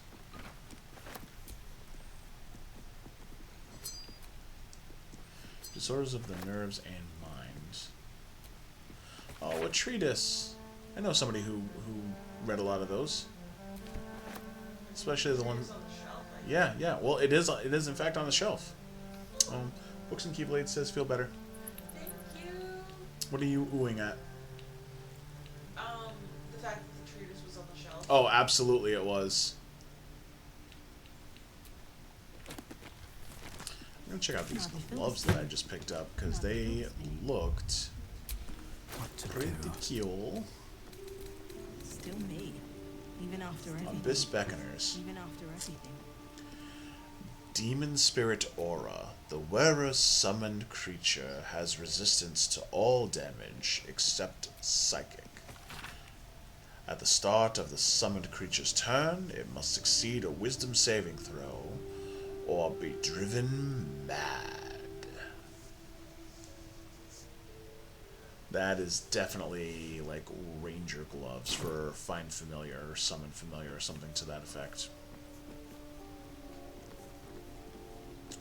Disorders of the nerves and mind. Oh, a treatise. I know somebody who read a lot of those. Especially the one. Yeah. Well, it is in fact on the shelf. Books and Keyblade says feel better. Thank you. What are you oohing at? The fact that the treatise was on the shelf. Oh, absolutely it was. I'm gonna check out these gloves that I just picked up because they looked pretty cool. Still me, even after everything. Abyss Beckoners. Even after everything. Demon Spirit Aura. The wearer's summoned creature has resistance to all damage except psychic. At the start of the summoned creature's turn, it must succeed a wisdom saving throw or be driven mad. That is definitely like ranger gloves for find familiar or summon familiar or something to that effect.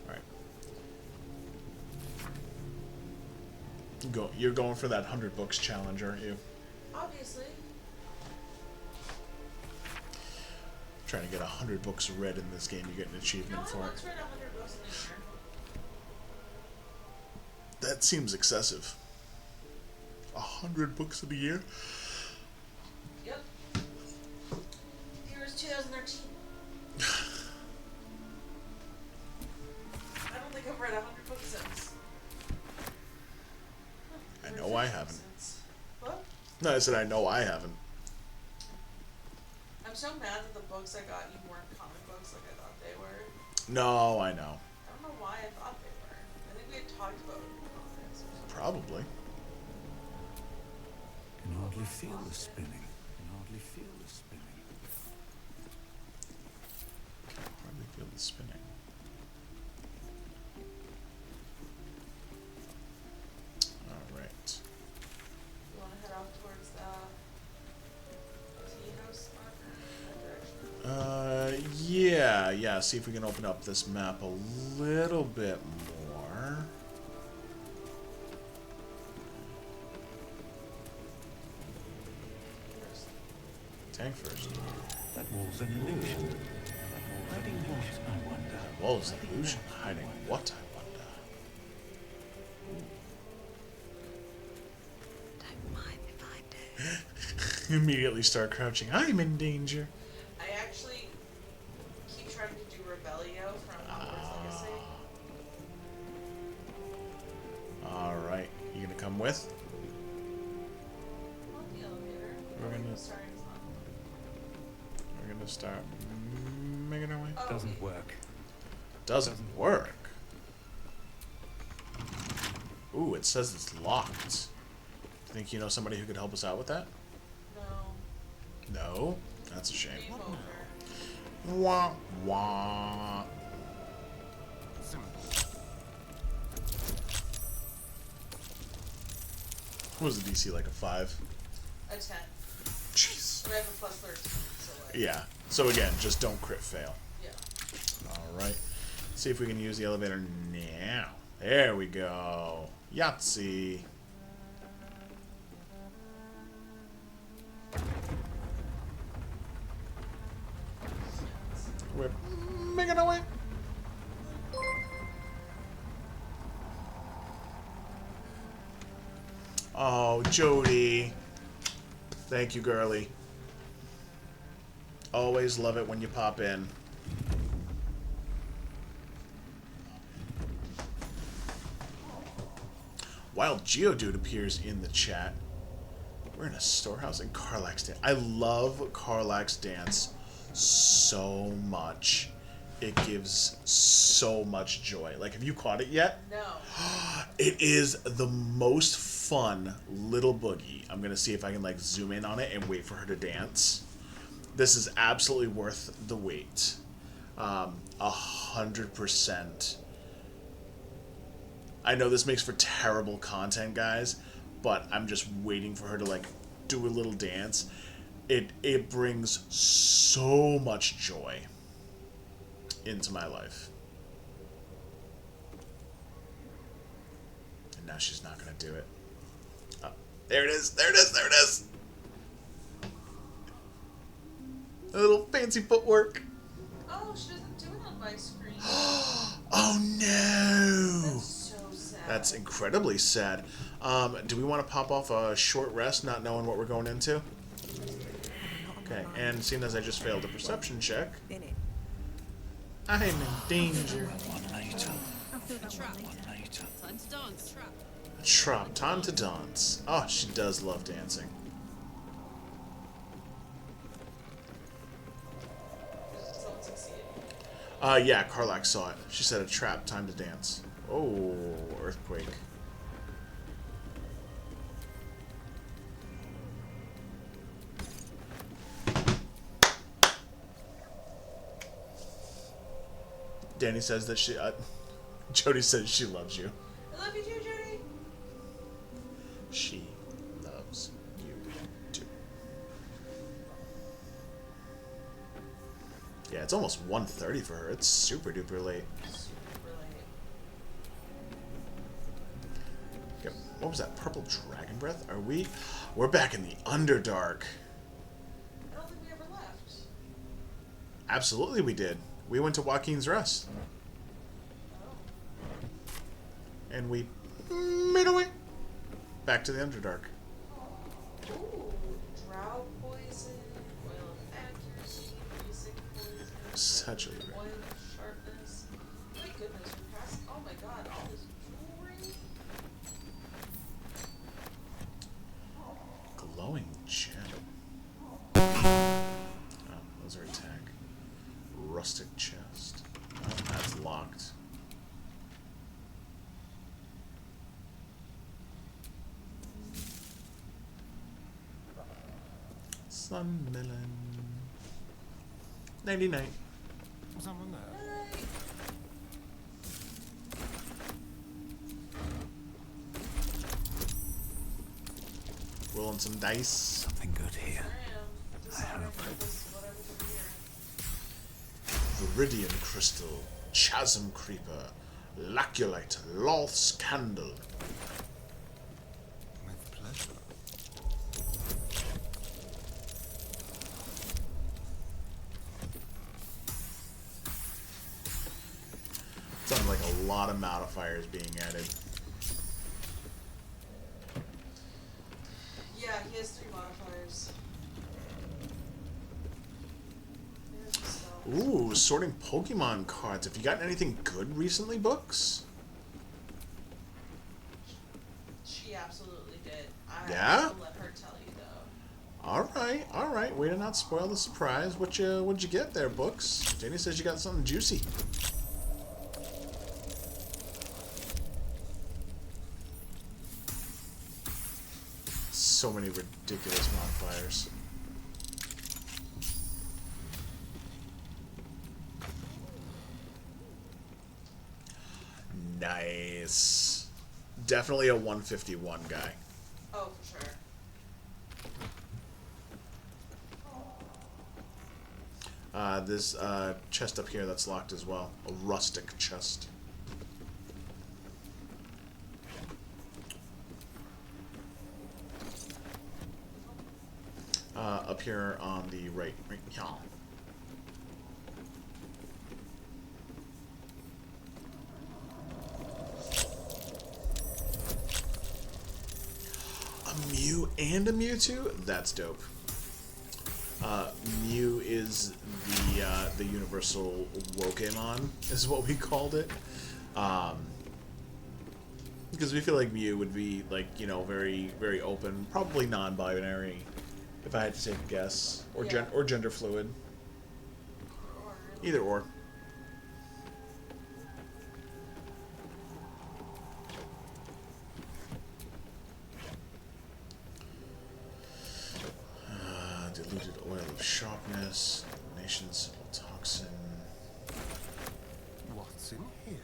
Alright. You're going for that 100 books challenge, aren't you? Obviously. Trying to get 100 books read in this game, you get an achievement for it. Once read 100 books in a year. That seems excessive. 100 books in a year? Yep. Year was 2013. I don't think I've read 100 books since. I know I haven't. What? No, I said I know I haven't. I'm so mad that the books I got you weren't comic books like I thought they were. No, I know. I don't know why I thought they were. I think we had talked about it in comics. Probably. Can hardly feel the spinning. Can hardly feel the spinning. Hardly feel the spinning. Alright. You want to head off towards the tea house marker? That direction? Yeah, see if we can open up this map a little bit more. Tank first. That wall's an illusion. Hiding what, I wonder? That wall's an illusion. Hiding what, I wonder? Don't mind if I do. Immediately start crouching. I'm in danger. I actually keep trying to do Rebellio from Hogwarts Legacy. with. On the elevator. We're gonna- Sorry, it's not. We're gonna start making our way. Oh, Doesn't work. Doesn't work. Ooh, it says it's locked. Think you know somebody who could help us out with that? no. No? That's a shame. Game over. Wah, wah. What was the DC, like a 5? A 10. Jeez. But I have a plus 13, so like. Yeah. So again, just don't crit fail. Yeah. Alright. See if we can use the elevator now. There we go. Yahtzee. We're making our way. Oh, Jody. Thank you, girly. Always love it when you pop in. Wild Geodude appears in the chat. We're in a storehouse in Karlach's Dance. I love Karlach's Dance so much. It gives so much joy. Like, have you caught it yet? No. It is the most fun little boogie. I'm gonna see if I can like zoom in on it and wait for her to dance. This is absolutely worth the wait. 100%. I know this makes for terrible content, guys, but I'm just waiting for her to like do a little dance. It brings so much joy into my life. And now she's not gonna do it. Oh, there it is, there it is, there it is! A little fancy footwork. Oh, she doesn't do it on my screen. Oh no! That's so sad. That's incredibly sad. Do we want to pop off a short rest, not knowing what we're going into? Okay, and seeing as I just failed a perception check, I'm in danger. Trap, time to dance. Oh, she does love dancing. Someone succeeded. Yeah, Karlach saw it. She said a trap, time to dance. Oh, earthquake. Danny says that she... Jody says she loves you. I love you too, Jody. She loves you too. Yeah, it's almost 1:30 for her. It's super duper late. Super late. Yep. What was that? Purple Dragon Breath? Are we... We're back in the Underdark. I don't think we ever left. Absolutely we did. We went to Joaquin's Rest. And we made our way back to the Underdark. Ooh, drought poison, oil of accuracy, basic poison, Such a... oil of sharpness. My goodness, we're past. Oh my god, all this jewelry. Glowing gem. Oh, those are attack. Rustic chest. Oh, that's locked. Sun melon. 99. Someone there? Rolling some dice. Something good here. I hope. Viridian crystal, chasm creeper, laculite, loth's candle. With pleasure. Sounds like a lot of modifiers being added. Yeah, he has 3 modifiers. Ooh, sorting Pokemon cards. Have you gotten anything good recently, books? She absolutely Yeah? I'll let her tell you though. All right. Way to not spoil the surprise. What'd you get there, Books? Danny says you got something juicy. So many ridiculous modifiers. Nice. Definitely a 151 guy. Oh, for sure. This chest up here that's locked as well. A rustic chest. Up here on the right. Yeah. A Mew and a Mewtwo? That's dope. Mew is the universal Wokemon, is what we called it. Because we feel like Mew would be, like, you know, very, very open, probably non-binary, if I had to take a guess, or or gender fluid. Either or. Diluted oil of sharpness, nation's toxin. What's in here?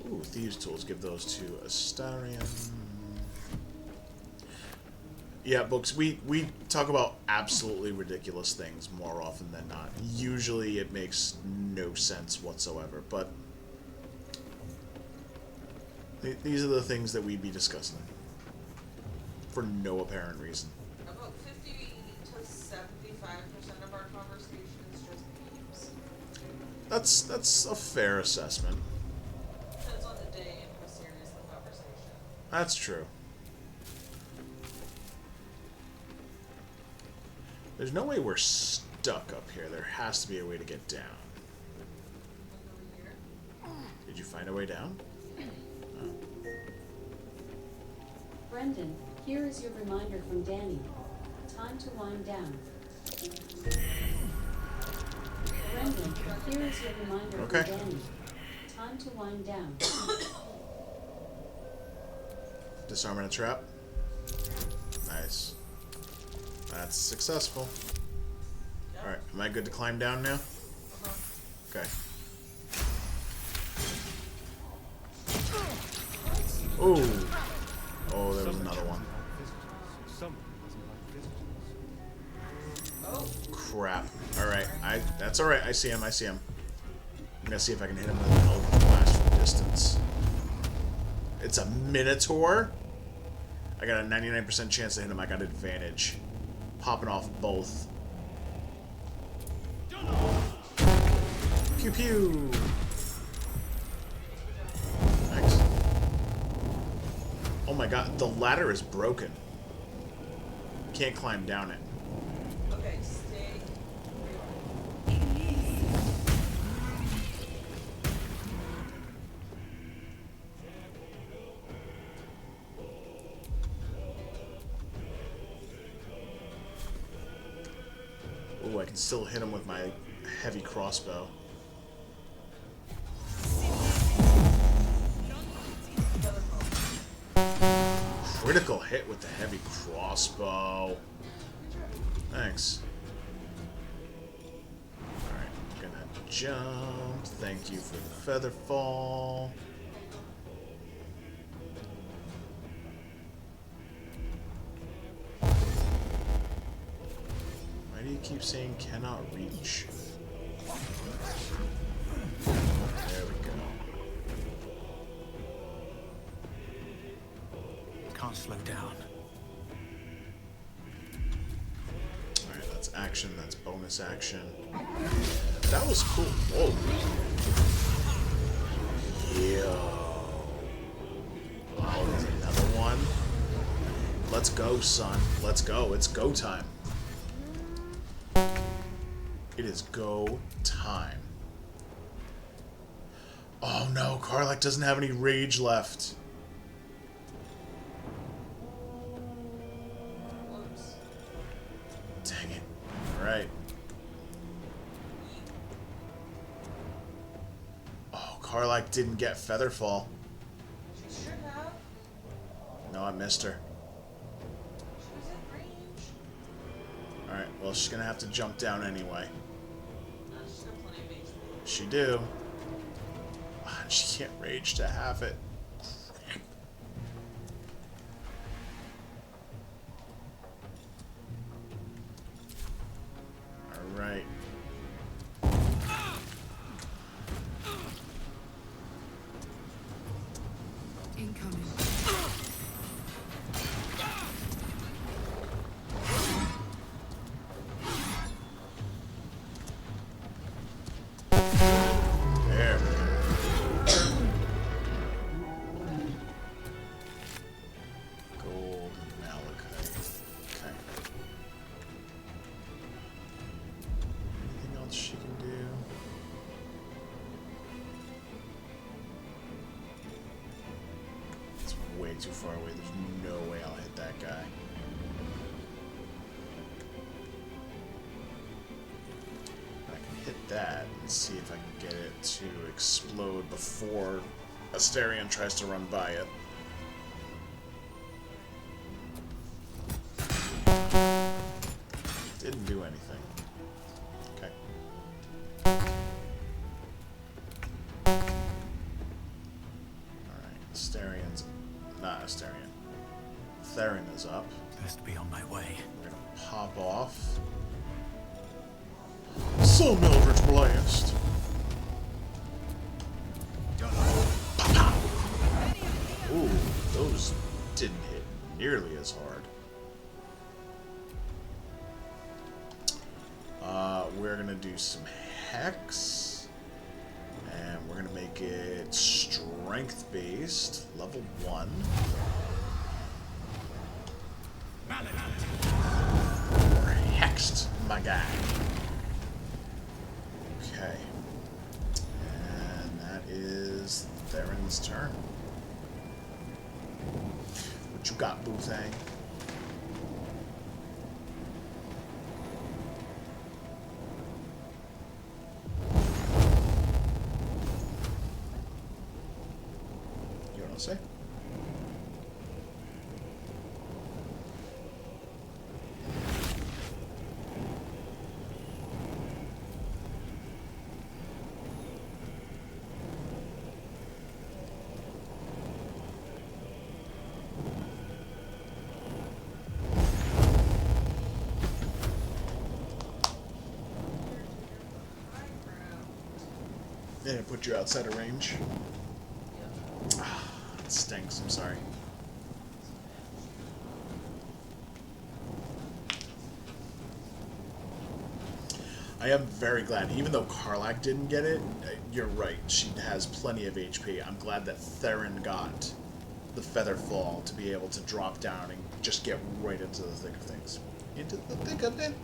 Ooh, thieves' tools. Give those to Astarion. Yeah, Books, we talk about absolutely ridiculous things more often than not. Usually it makes no sense whatsoever, but these are the things that we'd be discussing for no apparent reason. About 50 to 75% of our conversation is just memes. That's a fair assessment. Depends on the day and how serious the conversation. That's true. There's no way we're stuck up here. There has to be a way to get down. Did you find a way down? Oh. Brendan, here is your reminder from Danny. Time to wind down. Brendan, here is your reminder Okay. from Danny. Time to wind down. Disarming a trap. Nice. That's successful. Alright, am I good to climb down now? Okay. Ooh. Oh, there was another one. Crap. Alright, that's alright, I see him. I'm gonna see if I can hit him with an Eldritch Blast from distance. It's a Minotaur? I got a 99% chance to hit him. I got advantage. Popping off both. Pew pew! Thanks. Oh my god, the ladder is broken. Can't climb down it. Okay, stay. Ooh, I can still hit him with my heavy crossbow. Critical hit with the heavy crossbow. Thanks. Alright, I'm gonna jump. Thank you for the feather fall. Why do you keep saying cannot reach? There we go. Can't slow down. Alright, that's action, that's bonus action. That was cool. Whoa. Yo. Let's go, son. Let's go. It's go time. It is go time. Oh no, Karlach doesn't have any rage left. Dang it. Alright. Oh, Karlach didn't get Featherfall. She should have. No, I missed her. She was in range. Alright, well, she's gonna have to jump down anyway. No, she's got plenty of HP. She do. Ah, she can't rage to half it. Alright. Incoming. There. Gold and malachite. Okay. Anything else she can do? It's way too far away. There's no way I'll hit that guy. I can hit that and see if I can get it to explode before Astarion tries to run by it. Didn't do anything. Okay. Alright, Astarion's... not Astarion. Theron is up. Best be on my way. We're gonna pop off. So Mildred's blast. Ooh, those didn't hit nearly as hard. We're gonna do some hex, and we're gonna make it strength based, level 1. We're hexed, my guy. Okay. And that is Theron's turn. What you got, Boothang? You want to say? They didn't put you outside of range. Ah, it stinks. I'm sorry. I am very glad, even though Karlach didn't get it, you're right, she has plenty of HP. I'm glad that Theron got the Featherfall to be able to drop down and just get right into the thick of things. Into the thick of it?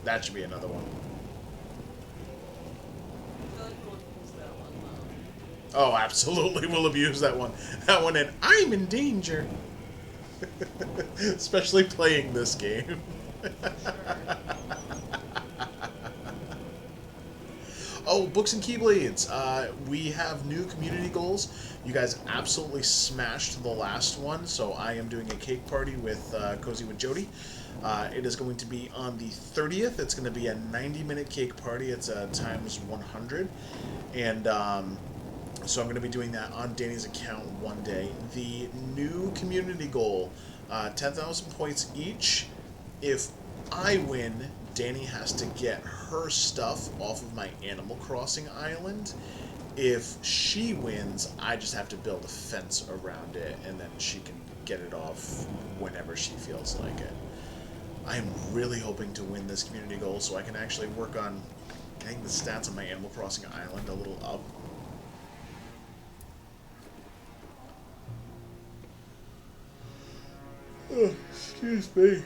That should be another one. Oh, absolutely, we'll abuse that one. That one, and I'm in danger. Especially playing this game. Oh, Books and Keyblades. We have new community goals. You guys absolutely smashed the last one, so I am doing a cake party with Cozy with Jody. It is going to be on the 30th. It's going to be a 90-minute cake party. It's times 100. And so I'm going to be doing that on Danny's account one day. The new community goal, 10,000 points each. If I win, Danny has to get her stuff off of my Animal Crossing island. If she wins, I just have to build a fence around it, and then she can get it off whenever she feels like it. I am really hoping to win this community goal so I can actually work on getting the stats on my Animal Crossing island a little up. Excuse me.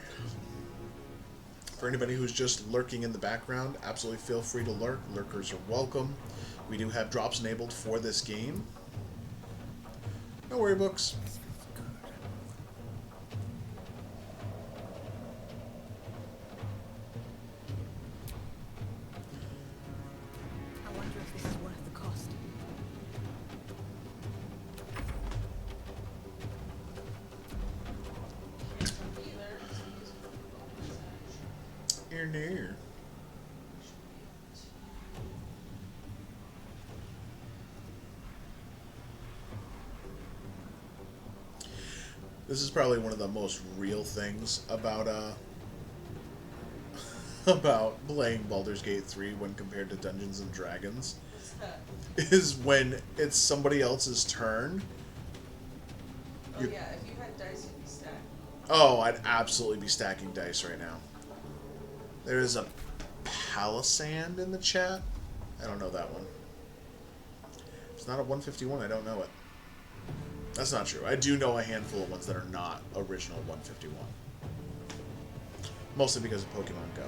For anybody who's just lurking in the background, absolutely feel free to lurk. Lurkers are welcome. We do have drops enabled for this game. No worry, books. I wonder if this is worth the cost. Here and there. This is probably one of the most real things about about playing Baldur's Gate 3 when compared to Dungeons and Dragons. Is when it's somebody else's turn. Oh yeah, if you had dice, you'd be stacked. Oh, I'd absolutely be stacking dice right now. There is a Palisand in the chat. I don't know that one. It's not a 151, I don't know it. That's not true. I do know a handful of ones that are not original 151. Mostly because of Pokemon Go.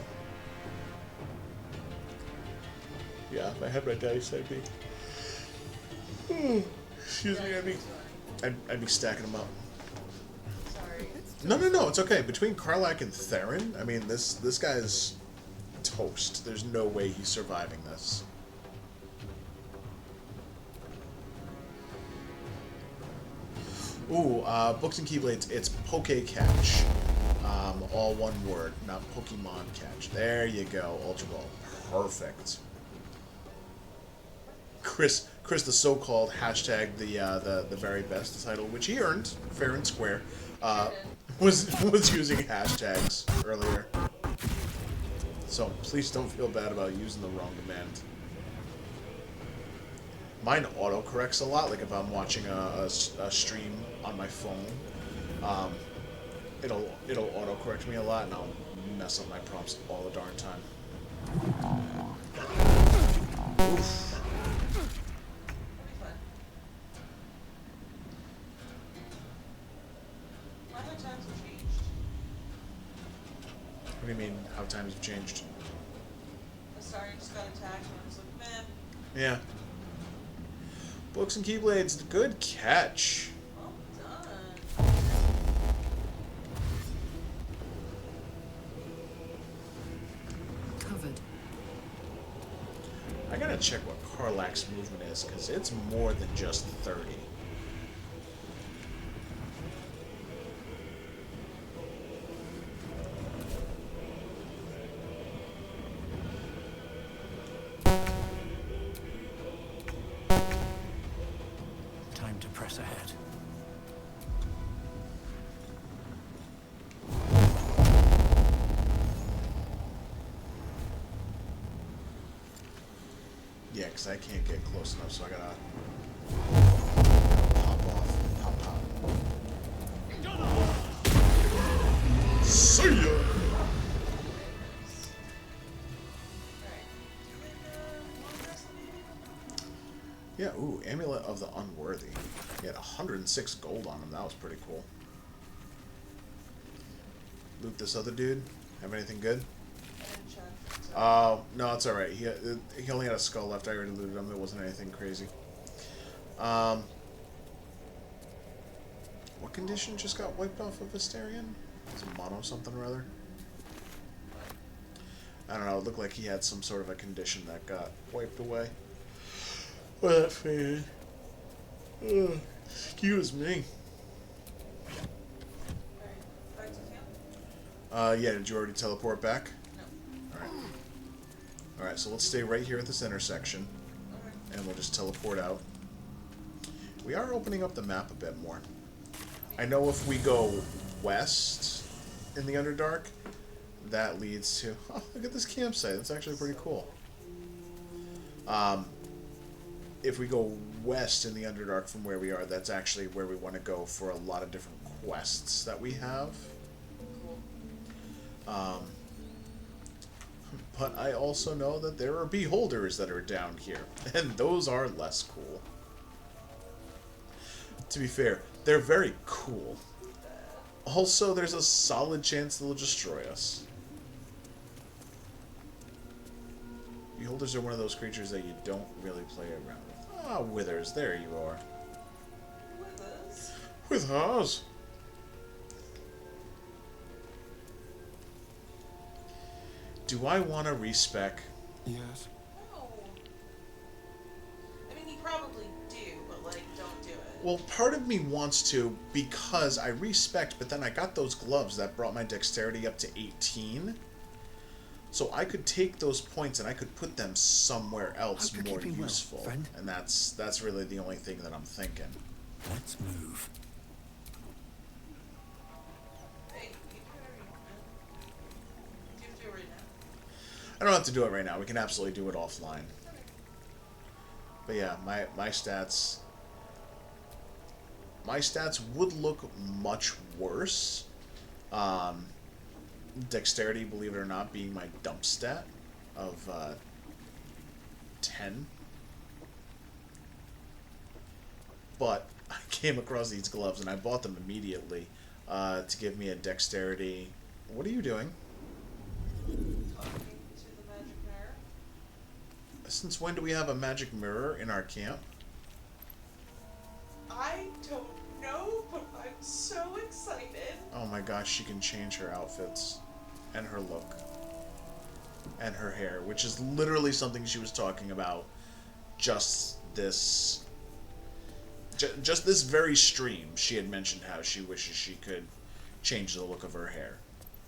Yeah, if I had my dice, I'd be... Excuse me, I'd be stacking them up. Sorry. No, it's okay. Between Karlach and Theron, I mean, this guy's toast. There's no way he's surviving this. Ooh, Books and Keyblades, it's Poke-Catch. All one word, not Pokemon Catch. There you go, Ultra Ball. Perfect. Chris the so-called hashtag the very best title, which he earned fair and square, was using hashtags earlier. So please don't feel bad about using the wrong command. Mine autocorrects a lot, like if I'm watching a stream on my phone, it'll autocorrect me a lot, and I'll mess up my prompts all the darn time. Oof. What do you mean, how times have changed? Astarion just got attacked, and I was like, man. Yeah. Books and Keyblades, good catch. Well done. Covered. I gotta check what Karlach's movement is, because it's more than just 30. Time to press ahead. Yeah, because I can't get close enough, so I gotta pop off. Pop. See ya! Yeah, ooh, Amulet of the Unworthy. He had 106 gold on him. That was pretty cool. Loot this other dude. Have anything good? Oh, no, it's alright. He only had a skull left. I already looted him. It wasn't anything crazy. What condition just got wiped off of Astarion? It's a mono something or other. I don't know. It looked like he had some sort of a condition that got wiped away. Well, that faded. Excuse me. Yeah, did you already teleport back? No. Alright. Alright, so let's stay right here at this intersection. And we'll just teleport out. We are opening up the map a bit more. I know if we go west in the Underdark, that leads to... Oh, look at this campsite. That's actually pretty cool. If we go west in the Underdark from where we are, that's actually where we want to go for a lot of different quests that we have. But I also know that there are beholders that are down here, and those are less cool. To be fair, they're very cool. Also, there's a solid chance they'll destroy us. Beholders are one of those creatures that you don't really play around with. Ah, Withers, there you are. Withers? Withers! Do I want to respec? Yes. No. I mean, you probably do, but, like, don't do it. Well, part of me wants to because I respect, but then I got those gloves that brought my dexterity up to 18. So I could take those points and I could put them somewhere else Hope you're more keeping well, useful. friend. And that's really the only thing that I'm thinking. Let's move. Hey, you can already do you have to do it right now? I don't have to do it right now. We can absolutely do it offline. But yeah, my stats would look much worse. Dexterity, believe it or not, being my dump stat of 10. But I came across these gloves and I bought them immediately to give me a dexterity. What are you doing? Talking to the magic mirror. Since when do we have a magic mirror in our camp? I don't know, but I'm so excited. Oh my gosh, she can change her outfits and her look and her hair, which is literally something she was talking about just this very stream. She had mentioned how she wishes she could change the look of her hair.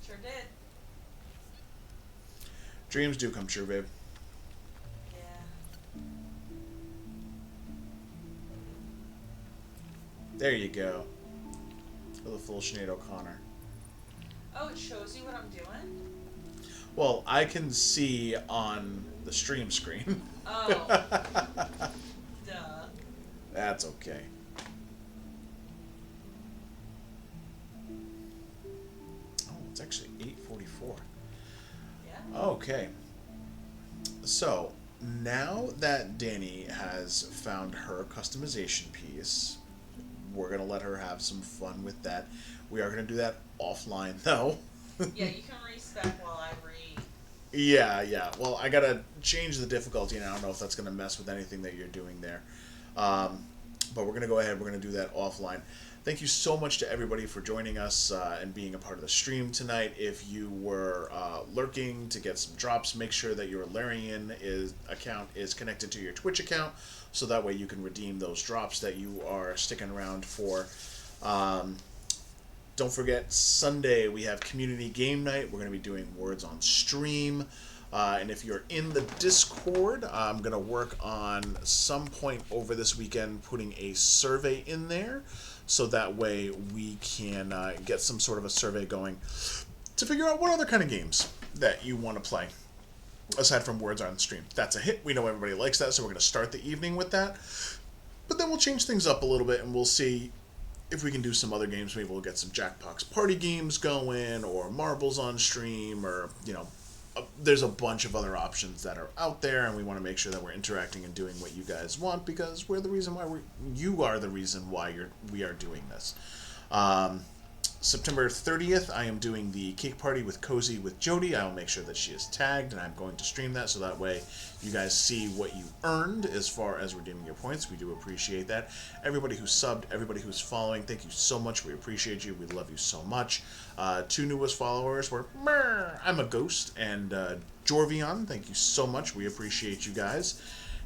Sure did. Dreams do come true, babe. Yeah. There you go. The full Sinead O'Connor. Oh, it shows you what I'm doing? Well, I can see on the stream screen. Oh. Duh. That's okay. Oh, it's actually 8:44. Yeah. Okay. So, now that Danny has found her customization piece, we're going to let her have some fun with that. We are going to do that offline, though. Yeah, you can respec while I read. Yeah. Well, I got to change the difficulty, and I don't know if that's going to mess with anything that you're doing there. But we're going to go ahead. We're going to do that offline. Thank you so much to everybody for joining us and being a part of the stream tonight. If you were lurking to get some drops, make sure that your Larian account is connected to your Twitch account, so that way you can redeem those drops that you are sticking around for. Don't forget, Sunday we have community game night. We're going to be doing Words on Stream. And if you're in the Discord, I'm going to work on some point over this weekend putting a survey in there, so that way we can get some sort of a survey going to figure out what other kind of games that you want to play aside from Words on Stream. That's a hit. We know everybody likes that, so we're going to start the evening with that. But then we'll change things up a little bit, and we'll see if we can do some other games. Maybe we'll get some Jackbox party games going, or Marbles on Stream, or, there's a bunch of other options that are out there, and we want to make sure that we're interacting and doing what you guys want, because we're the reason why you are the reason why we are doing this. September 30th, I am doing the cake party with Cozy with Jody. I will make sure that she is tagged, and I'm going to stream that, so that way you guys see what you earned as far as redeeming your points. We do appreciate that. Everybody who subbed, everybody who's following, thank you so much. We appreciate you. We love you so much. Two newest followers were I'm a Ghost and Jorvion. Thank you so much. We appreciate you guys.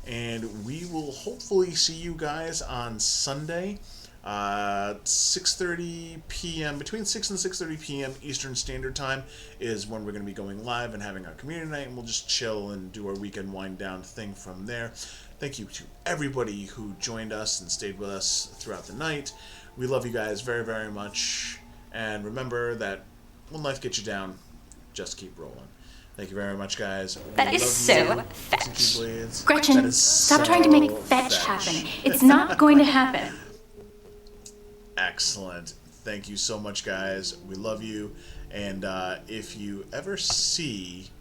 And we will hopefully see you guys on Sunday. 6:30 p.m. between 6 and 6:30 p.m. Eastern Standard Time is when we're going to be going live and having our community night, and we'll just chill and do our weekend wind down thing from there. Thank you to everybody who joined us and stayed with us throughout the night. We love you guys very, very much, and remember that when life gets you down, just keep rolling. Thank you very much, guys. That is so fetch. Gretchen, stop trying to make fetch happen. It's not going to happen. Excellent. Thank you so much, guys. We love you. And if you ever see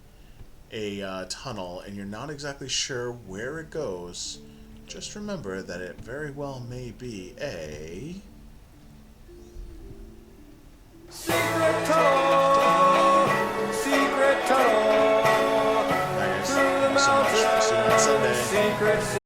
a tunnel and you're not exactly sure where it goes, just remember that it very well may be a Secret tunnel. Secret tunnel. Nice. Through the Thanks so much. mountains. See you on Sunday. Secret